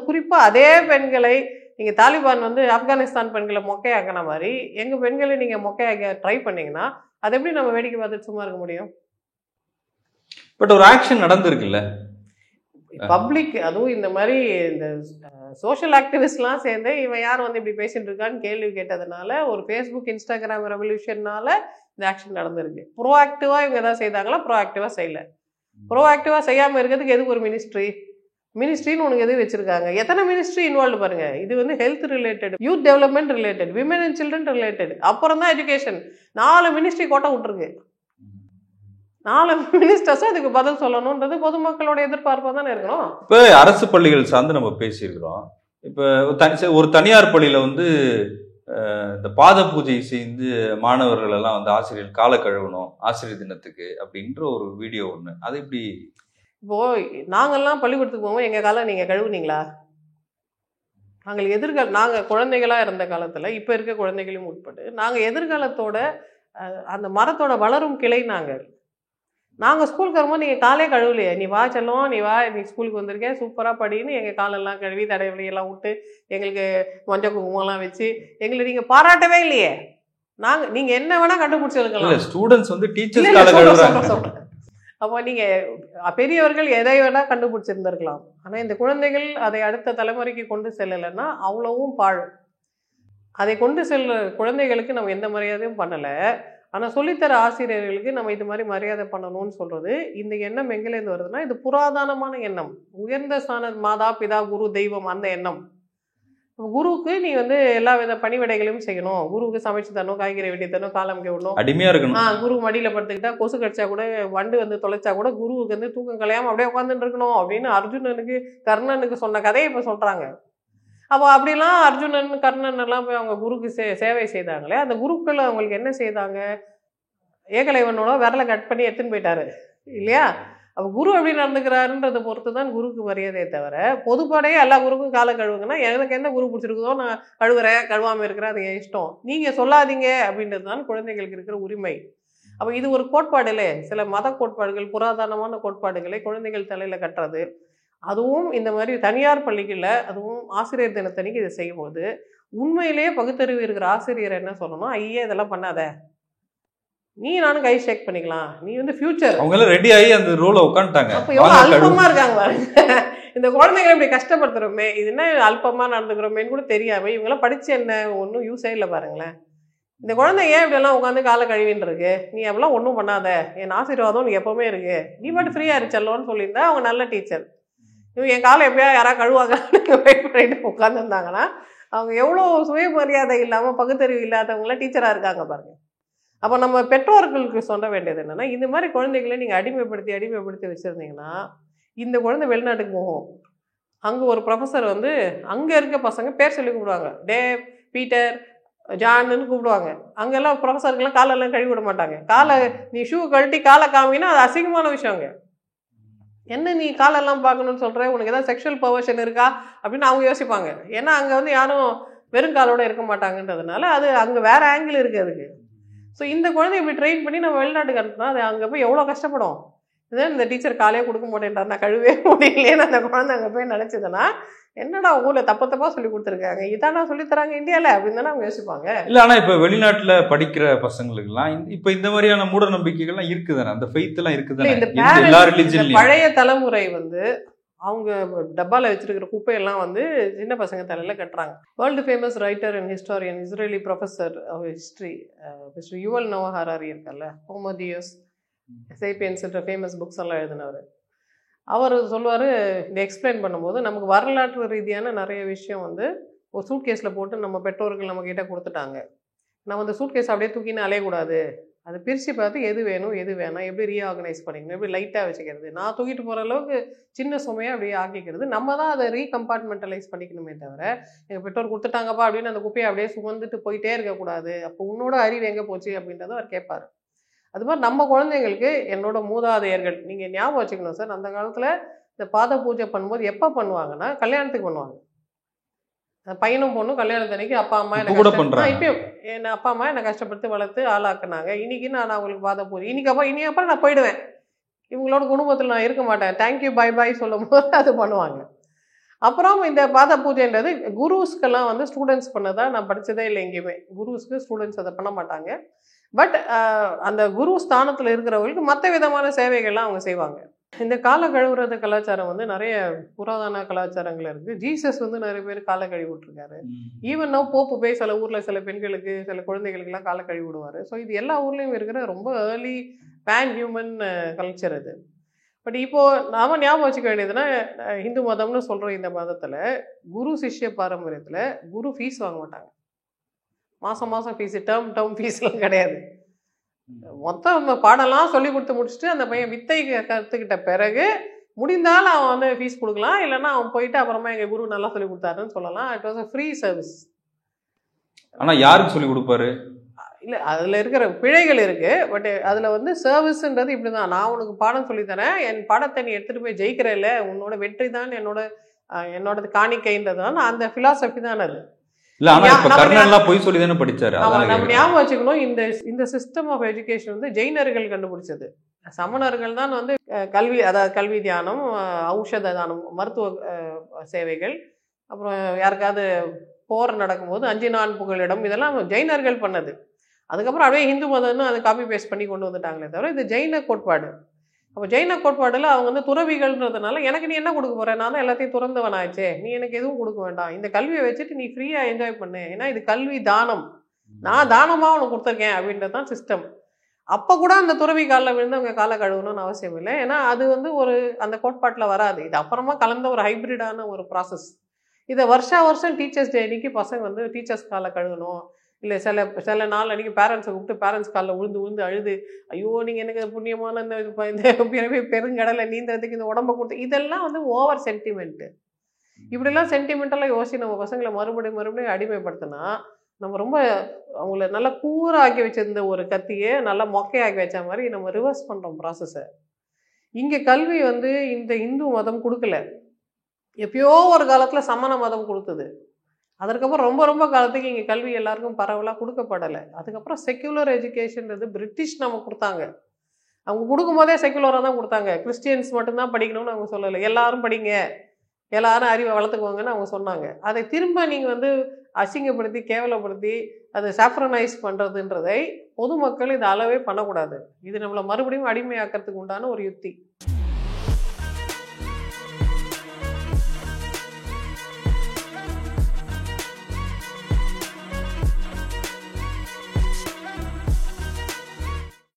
குறிப்பாக அதே பெண்களை நீங்கள் தாலிபான் வந்து ஆப்கானிஸ்தான் பெண்களை மொக்கையாக்கின மாதிரி எங்கள் பெண்களை நீங்கள் மொக்கையாக்க ட்ரை பண்ணீங்கன்னா அது எப்படி நம்ம வேடிக்கை பார்த்துட்டு சும்மா இருக்க முடியும்? பட் ஒரு ஆக்ஷன் நடந்திருக்குல்ல பப்ளிக், அதுவும் இந்த மாதிரி இந்த சோஷியல் ஆக்டிவிஸ்ட்லாம் சேர்ந்து இவன் யார் வந்து இப்படி பேசிட்டு இருக்கான்னு கேள்வி கேட்டதுனால ஒரு ஃபேஸ்புக் இன்ஸ்டாகிராம் ரெவல்யூஷன்னால இந்த ஆக்ஷன் நடந்திருக்கு. ப்ரோஆக்டிவாக இவங்க எதாவது செய்தாங்களா? ப்ரோஆக்டிவாக செய்யலை. ப்ரோஆக்டிவாக செய்யாமல் இருக்கிறதுக்கு எதுக்கு ஒரு மினிஸ்ட்ரின்னு உனக்கு எது வச்சுருக்காங்க? எத்தனை மினிஸ்ட்ரி இன்வால்வ் பாருங்கள். இது வந்து health related, youth development related, women and children related, அப்புறம் தான் எஜுகேஷன். 4 மினிஸ்ட்ரி கோட்டை விட்டுருக்கு. 4 மினிஸ்டர்ஸும் அதுக்கு பதில் சொல்லணுன்றது பொதுமக்களோட எதிர்பார்ப்பாக தானே இருக்கணும். இப்போ அரசு பள்ளிகள் சார்ந்து நம்ம பேசியிருக்கிறோம். இப்போ ஒரு தனியார் பள்ளியில் வந்து இந்த பாத பூஜை செய்து மாணவர்கள் எல்லாம் வந்து ஆசிரியர் காலை கழுவணும் ஆசிரியர் தினத்துக்கு அப்படின்ற ஒரு வீடியோ ஒன்று. அது எப்படி? இப்போது நாங்கள்லாம் பள்ளிக்கூடத்துக்கு போவோம், எங்கள் காலம் நீங்கள் கழுவுனீங்களா? நாங்கள் குழந்தைகளாக இருந்த காலத்தில் இப்போ இருக்க குழந்தைகளையும் உட்பட்டு நாங்கள் எதிர்காலத்தோட அந்த மரத்தோட வளரும் கிளை. நாங்கள் ஸ்கூலுக்கு வரும்போது நீங்கள் காலே கழுவலையே, நீ வா செல்லும், நீ வா, நீ ஸ்கூலுக்கு வந்திருக்கேன், சூப்பராக படின்னு எங்கள் காலெல்லாம் கழுவி தடைவெளியெல்லாம் விட்டு எங்களுக்கு மஞ்சள் குங்குமம்லாம் வச்சு எங்களை நீங்கள் பாராட்டவே இல்லையே. நீங்கள் என்ன வேணால் கண்டுபிடிச்சிருக்கலாம். ஸ்டூடெண்ட்ஸ் வந்து டீச்சர்ஸ். அப்போ நீங்கள் பெரியவர்கள் எதை வேணால் கண்டுபிடிச்சிருந்துருக்கலாம். ஆனால் இந்த குழந்தைகள் அதை அடுத்த தலைமுறைக்கு கொண்டு செல்லலைன்னா அவ்வளவும் பாழ். அதை கொண்டு செல்ற குழந்தைகளுக்கு நம்ம எந்த மரியாதையும் பண்ணலை. ஆனால் சொல்லித்தர ஆசிரியர்களுக்கு நம்ம இது மாதிரி மரியாதை பண்ணணும்னு சொல்கிறது, இந்த எண்ணம் எங்கேருந்து வருதுன்னா இது புராதனமான எண்ணம். உயர்ந்த ஸ்தான மாதா பிதா குரு தெய்வம் அந்த எண்ணம். குருவுக்கு நீ வந்து எல்லா வித பணிவிடைகளையும் செய்யணும். குருவுக்கு சமைச்சு தரணும், காய்கறி வெட்டி தரணும், காலமுக்கி விடணும், அடிமையாக இருக்கணும். குரு மடியில் படுத்துக்கிட்டா கொசு கடிச்சா கூட வண்டு வந்து தொலைச்சா கூட குருவுக்கு வந்து தூக்கம் கலையாமல் அப்படியே உட்காந்துட்டு இருக்கணும் அப்படின்னு அர்ஜுனனுக்கு கர்ணனுக்கு சொன்ன கதையை இப்போ சொல்கிறாங்க. அப்போ அப்படிலாம் அர்ஜுனன் கர்ணன் எல்லாம் போய் அவங்க குருக்கு சேவை செய்தாங்களே, அந்த குருக்கள் அவங்களுக்கு என்ன செய்தாங்க? ஏகலைவனோட விரலை கட் பண்ணி எடுத்துன்னு போயிட்டாரு இல்லையா? அப்போ குரு எப்படி நடந்துக்கிறாருன்றதை பொறுத்து தான் குருக்கு மரியாதையை தவிர பொதுப்படையே எல்லா குருக்கும் காலை கழுவுங்கன்னா எனக்கு எந்த குரு பிடிச்சிருக்குதோ நான் கழுவுறேன், கழுவாமல் இருக்கிறேன், அது என் இஷ்டம், நீங்கள் சொல்லாதீங்க அப்படின்றது தான் குழந்தைகளுக்கு இருக்கிற உரிமை. அப்போ இது ஒரு கோட்பாடு இல்லை. சில மத கோட்பாடுகள், புராதனமான கோட்பாடுகளை குழந்தைகள் தலையில் கட்டுறது, அதுவும் இந்த மாதிரி தனியார் பள்ளிகளில், அதுவும் ஆசிரியர் தினத்தன்னைக்கு இதை செய்யும்போது உண்மையிலேயே பகுத்தறிவு இருக்கிற ஆசிரியர் என்ன சொல்லணும்? ஐயா இதெல்லாம் பண்ணாத, நீ நானும் கை ஷேக் பண்ணிக்கலாம், நீ வந்து ஃபியூச்சர். அவங்க எல்லாம் ரெடி ஆகி அந்த ரோலை உட்காந்துட்டாங்க. அப்போ எவ்வளோ அல்பமாக இருக்காங்க பாருங்க. இந்த குழந்தைங்களை இப்படி கஷ்டப்படுத்துகிறோமே, இது என்ன அல்பமாக நடந்துக்கிறோமேன்னு கூட தெரியாமல் இவங்கெல்லாம் படித்து என்ன ஒன்றும் யூஸே இல்லை பாருங்களேன். இந்த குழந்தை ஏன் இப்படியெல்லாம் உட்காந்து காலை கழுவின்னு இருக்கு? நீ அப்படிலாம் ஒன்றும் பண்ணாத, என் ஆசீர்வாதம் உனக்கு எப்போவுமே இருக்கு, நீ மட்டும் ஃப்ரீயாக இருச்சல்லோன்னு சொல்லியிருந்தா அவங்க நல்ல டீச்சர். இவங்க என் காலை எப்படியா யாராவது கழுவாங்கன்னு வெயிட் பண்ணிட்டு உட்காந்துருந்தாங்கன்னா அவங்க எவ்வளோ சுயமரியாதை இல்லாமல் பகுத்தறிவு இல்லாதவங்களாம் டீச்சராக இருக்காங்க பாருங்க. அப்போ நம்ம பெற்றோர்களுக்கு சொல்ல வேண்டியது என்னென்னா, இந்த மாதிரி குழந்தைகளை நீங்கள் அடிமைப்படுத்தி வச்சுருந்தீங்கன்னா இந்த குழந்தை வெளிநாட்டுக்கு போகும். அங்கே ஒரு ப்ரொஃபஸர் வந்து அங்கே இருக்க பசங்க பேர் சொல்லி கூப்பிடுவாங்க, டேவ், பீட்டர், ஜான்னு கூப்பிடுவாங்க. அங்கெல்லாம் ப்ரொஃபஸருக்கெல்லாம் காலெல்லாம் கழுவி விட மாட்டாங்க. காலை நீ ஷூ கழட்டி காலை காமினா அது அசிங்கமான விஷயங்க. என்ன நீ காலெல்லாம் பார்க்கணும்னு சொல்கிற, உனக்கு ஏதாவது செக்ஷுவல் பர்வர்ஷன் இருக்கா அப்படின்னு அவங்க யோசிப்பாங்க. ஏன்னா அங்கே வந்து யாரும் வெறும் காலோடு இருக்க மாட்டாங்கன்றதுனால அது அங்கே வேறு ஆங்கிள் இருக்குது அதுக்கு. ஸோ இந்த குழந்தை இப்படி ட்ரெயின் பண்ணி நம்ம வெளிநாட்டுக்கு அனுப்புனா அது அங்கே போய் எவ்வளோ கஷ்டப்படும். இதான் இந்த டீச்சர் காலையே கொடுக்க மாட்டேன்ட்டார், நான் கழுவே முடியலேன்னு அந்த குழந்தை அங்கே போய் நினச்சதுன்னா என்னடா ஊரில் தப்பாக சொல்லி கொடுத்துருக்காங்க, இதானா சொல்லித்தராங்க இந்தியாவில் அப்படின்னு தானே அவங்க யோசிப்பாங்க. இல்லை, ஆனால் இப்போ வெளிநாட்டில் படிக்கிற பசங்களுக்குலாம் இப்போ இந்த மாதிரியான மூட நம்பிக்கைகள்லாம் இருக்குதானே, அந்த ஃபெய்த்லாம் இருக்குதானே. இந்த பழைய தலைமுறை வந்து அவங்க டப்பாவில் வச்சிருக்கிற குப்பையெல்லாம் வந்து சின்ன பசங்க தலையில் கட்டுறாங்க. World famous writer and historian, Israeli professor of history mister Yuval Noah Harari இருக்கார்ல, ஹோமோதியஸ் சேப்பியன்ஸ்ன்ற ஃபேமஸ் புக்ஸ் எல்லாம் எழுதினவர். அவர் சொல்லுவார், இதை எக்ஸ்பிளைன் பண்ணும்போது நமக்கு வரலாற்று ரீதியான நிறைய விஷயம் வந்து ஒரு சூட் கேஸில் போட்டு நம்ம பெற்றோர்கள் நம்மக்கிட்ட கொடுத்துட்டாங்க. நம்ம அந்த சூட் கேஸ் அப்படியே தூக்கின்னு அலையக்கூடாது, அதை பிரித்து பார்த்து எது வேணும் எது வேணாம், எப்படி ரீஆர்கனைஸ் பண்ணிக்கணும், எப்படி லைட்டாக வச்சுக்கிறது, நான் தூக்கிட்டு போகிற அளவுக்கு சின்ன சுமையாக அப்படியே ஆக்கிக்கிறது, நம்ம தான் அதை ரீகம்பார்ட்மெண்டலைஸ் பண்ணிக்கணுமே தவிர எங்கள் பெற்றோர் கொடுத்துட்டாங்கப்பா அப்படின்னு அந்த குப்பையை அப்படியே சுமந்துட்டு போயிட்டே இருக்கக்கூடாது. அப்போ உன்னோட அறிவு எங்கே போச்சு அப்படின்றத அவர் கேட்பார். அது மாதிரி நம்ம குழந்தைங்களுக்கு என்னோட மூதாதையர்கள் நீங்கள் ஞாபகம் வச்சுக்கணும் சார், அந்த காலத்தில் இந்த பாத பூஜை பண்ணும்போது எப்போ பண்ணுவாங்கன்னா கல்யாணத்துக்கு பண்ணுவாங்க. பையனும் பொண்ணும் கல்யாணத்தன்னைக்கு அப்பா அம்மா இப்ப கூட என்ன பண்றாங்க. இப்பயும் என்ன அப்பா அம்மா என்னை கஷ்டப்பட்டு வளர்த்து ஆளாக்குனாங்க. இன்னைக்கு நான் அவங்களுக்கு பாத போறேன். இனி அப்புறம் நான் போயிடுவேன். இவங்களோட குடும்பத்தில் நான் இருக்க மாட்டேன். தேங்க்யூ பை பாய் சொல்லும் போது அது பண்ணுவாங்க. அப்புறம் இந்த பாத பூஜைன்றது குருஸ்க்கெல்லாம் வந்து ஸ்டூடெண்ட்ஸ் பண்ணதா நான் படித்ததே இல்லை எங்கேயுமே. குருஸ்க்கு ஸ்டூடெண்ட்ஸ் அதை பண்ண மாட்டாங்க. பட் அந்த குரு ஸ்தானத்தில் இருக்கிறவங்களுக்கு மற்ற விதமான சேவைகள்லாம் அவங்க செய்வாங்க. இந்த காலை கழுவுறது கலாச்சாரம் வந்து நிறைய புராதன கலாச்சாரங்கள் இருக்குது. ஜீசஸ் வந்து நிறைய பேர் காலை கழுவி விட்டுருக்காரு. ஈவன் நோ போப்பு போய் சில ஊரில் சில பெண்களுக்கு சில குழந்தைகளுக்கெல்லாம் காலை கழுவி விடுவார். ஸோ இது எல்லா ஊர்லேயும் இருக்கிற ரொம்ப ஏர்லி பேன் ஹியூமன் கல்ச்சர் இது. பட் இப்போது நாம் ஞாபகம் வச்சுக்க வேண்டியதுன்னா ஹிந்து மதம்னு சொல்கிற இந்த மதத்தில் குரு சிஷ்ய பாரம்பரியத்தில் குரு ஃபீஸ் வாங்க மாட்டாங்க. மாதம் மாதம் ஃபீஸு டேர்ம் ஃபீஸ்லாம் கிடையாது. மொத்தம் பாடம்லாம் சொல்லி கொடுத்து முடிச்சுட்டு அந்த பையன் வித்தை கற்றுக்கிட்ட பிறகு முடிந்தால் அவன் வந்து ஃபீஸ் கொடுக்கலாம். இல்லைன்னா அவன் போயிட்டு அப்புறமா எங்கள் குரு நல்லா சொல்லி கொடுத்தாருன்னு சொல்லலாம். It was a free service. ஆனால் யாருக்கு சொல்லி கொடுப்பாரு? இல்லை, அதில் இருக்கிற பிழைகள் இருக்குது. பட் அதில் வந்து சர்வீஸுன்றது இப்படி தான். நான் உனக்கு பாடம் சொல்லித்தரேன், என் பாடத்தை நீ எடுத்துகிட்டு போய் ஜெயிக்கிற இல்லை, உன்னோட வெற்றி தான் என்னோடது காணிக்கைன்றது தான் அந்த ஃபிலாசபி தான் அது. இல்ல ஆனா இப்ப கர்ணன்லாம் போய் சொல்லி தானே படிச்சாரு. நம்ம ஞாபகம் வச்சுக்கணும், இந்த சிஸ்டம் ஆஃப் எஜுகேஷன் வந்து ஜெயினர்கள் கண்டுபிடிச்சது. சமணர்கள் தான் வந்து கல்வி, அதாவது கல்வி தியானம், ஔஷத தானம், மருத்துவ சேவைகள், அப்புறம் யாருக்காவது போர் நடக்கும்போது 5 நாள் புகலிடம், இதெல்லாம் ஜெயினர்கள் பண்ணது. அதுக்கப்புறம் அப்படியே ஹிந்து மதம்னு அதை காப்பி பேஸ்ட் பண்ணி கொண்டு வந்துட்டாங்களே தவிர இது ஜெயின கோட்பாடு. அப்போ ஜெயின கோட்பாடில் அவங்க வந்து துறவிகள்ன்றதுனால எனக்கு நீ என்ன கொடுக்க போகிற, நான் தான் எல்லாத்தையும் துறந்தவன் ஆச்சே, நீ எனக்கு எதுவும் கொடுக்க வேண்டாம், இந்த கல்வியை வச்சுட்டு நீ ஃப்ரீயாக என்ஜாய் பண்ணு, ஏன்னா இது கல்வி தானம், நான் தானமாக உனக்கு கொடுத்துருக்கேன் அப்படின்றது தான் சிஸ்டம். அப்போ கூட அந்த துறவி காலில் விழுந்து அவங்க காலை கழுவணும்னு அவசியம் இல்லை. ஏன்னா அது வந்து அந்த கோட்பாட்டில் வராது. இது அப்புறமா கலந்த ஒரு ஹைப்ரிடான ஒரு ப்ராசஸ். இதை வருஷம் டீச்சர்ஸ் டே அன்னைக்கு பசங்க வந்து டீச்சர்ஸ் காலை கழுவணும், இல்லை சில நாள் அன்றைக்கி பேரண்ட்ஸை கூப்பிட்டு பேரண்ட்ஸ் காலில் விழுந்து அழுது, ஐயோ நீங்கள் எனக்கு புண்ணியமான இந்த பிறவி பெருங்கடலை நீந்தறதுக்கு இந்த உடம்பை கொடுத்து, இதெல்லாம் வந்து ஓவர் சென்டிமெண்ட்டு. இப்படிலாம் சென்டிமெண்டெல்லாம் யோசிச்சு நம்ம பசங்களை மறுபடியும் அடிமைப்படுத்தினா நம்ம ரொம்ப அவங்கள நல்லா கூராக்கி வச்சிருந்த ஒரு கத்தியை நல்லா மொக்கையாக்கி வச்ச மாதிரி நம்ம ரிவர்ஸ் பண்ணுறோம் ப்ராசஸை. இங்கே கல்வி வந்து இந்த இந்து மதம் கொடுக்கல. எப்பயோ ஒரு காலத்தில் சமண மதம் கொடுத்தது. அதற்கப்புறம் ரொம்ப காலத்துக்கு இங்கே கல்வி எல்லாருக்கும் பரவலாக கொடுக்கப்படலை. அதுக்கப்புறம் செக்குலர் எஜுகேஷன்றது பிரிட்டிஷ் நம்ம கொடுத்தாங்க. அவங்க கொடுக்கும்போதே செக்குலராக தான் கொடுத்தாங்க. கிறிஸ்டியன்ஸ் மட்டும்தான் படிக்கணும்னு அவங்க சொல்லலை, எல்லாரும் படிங்க, எல்லாரும் அறிவை வளர்த்துக்குவாங்கன்னு அவங்க சொன்னாங்க. அதை திரும்ப நீங்கள் வந்து அசிங்கப்படுத்தி கேவலப்படுத்தி அதை சாஃப்ரனைஸ் பண்ணுறதுன்றதை பொதுமக்கள் இதை அளவே பண்ணக்கூடாது. இது நம்மளை மறுபடியும் அடிமையாக்கிறதுக்கு உண்டான ஒரு யுக்தி.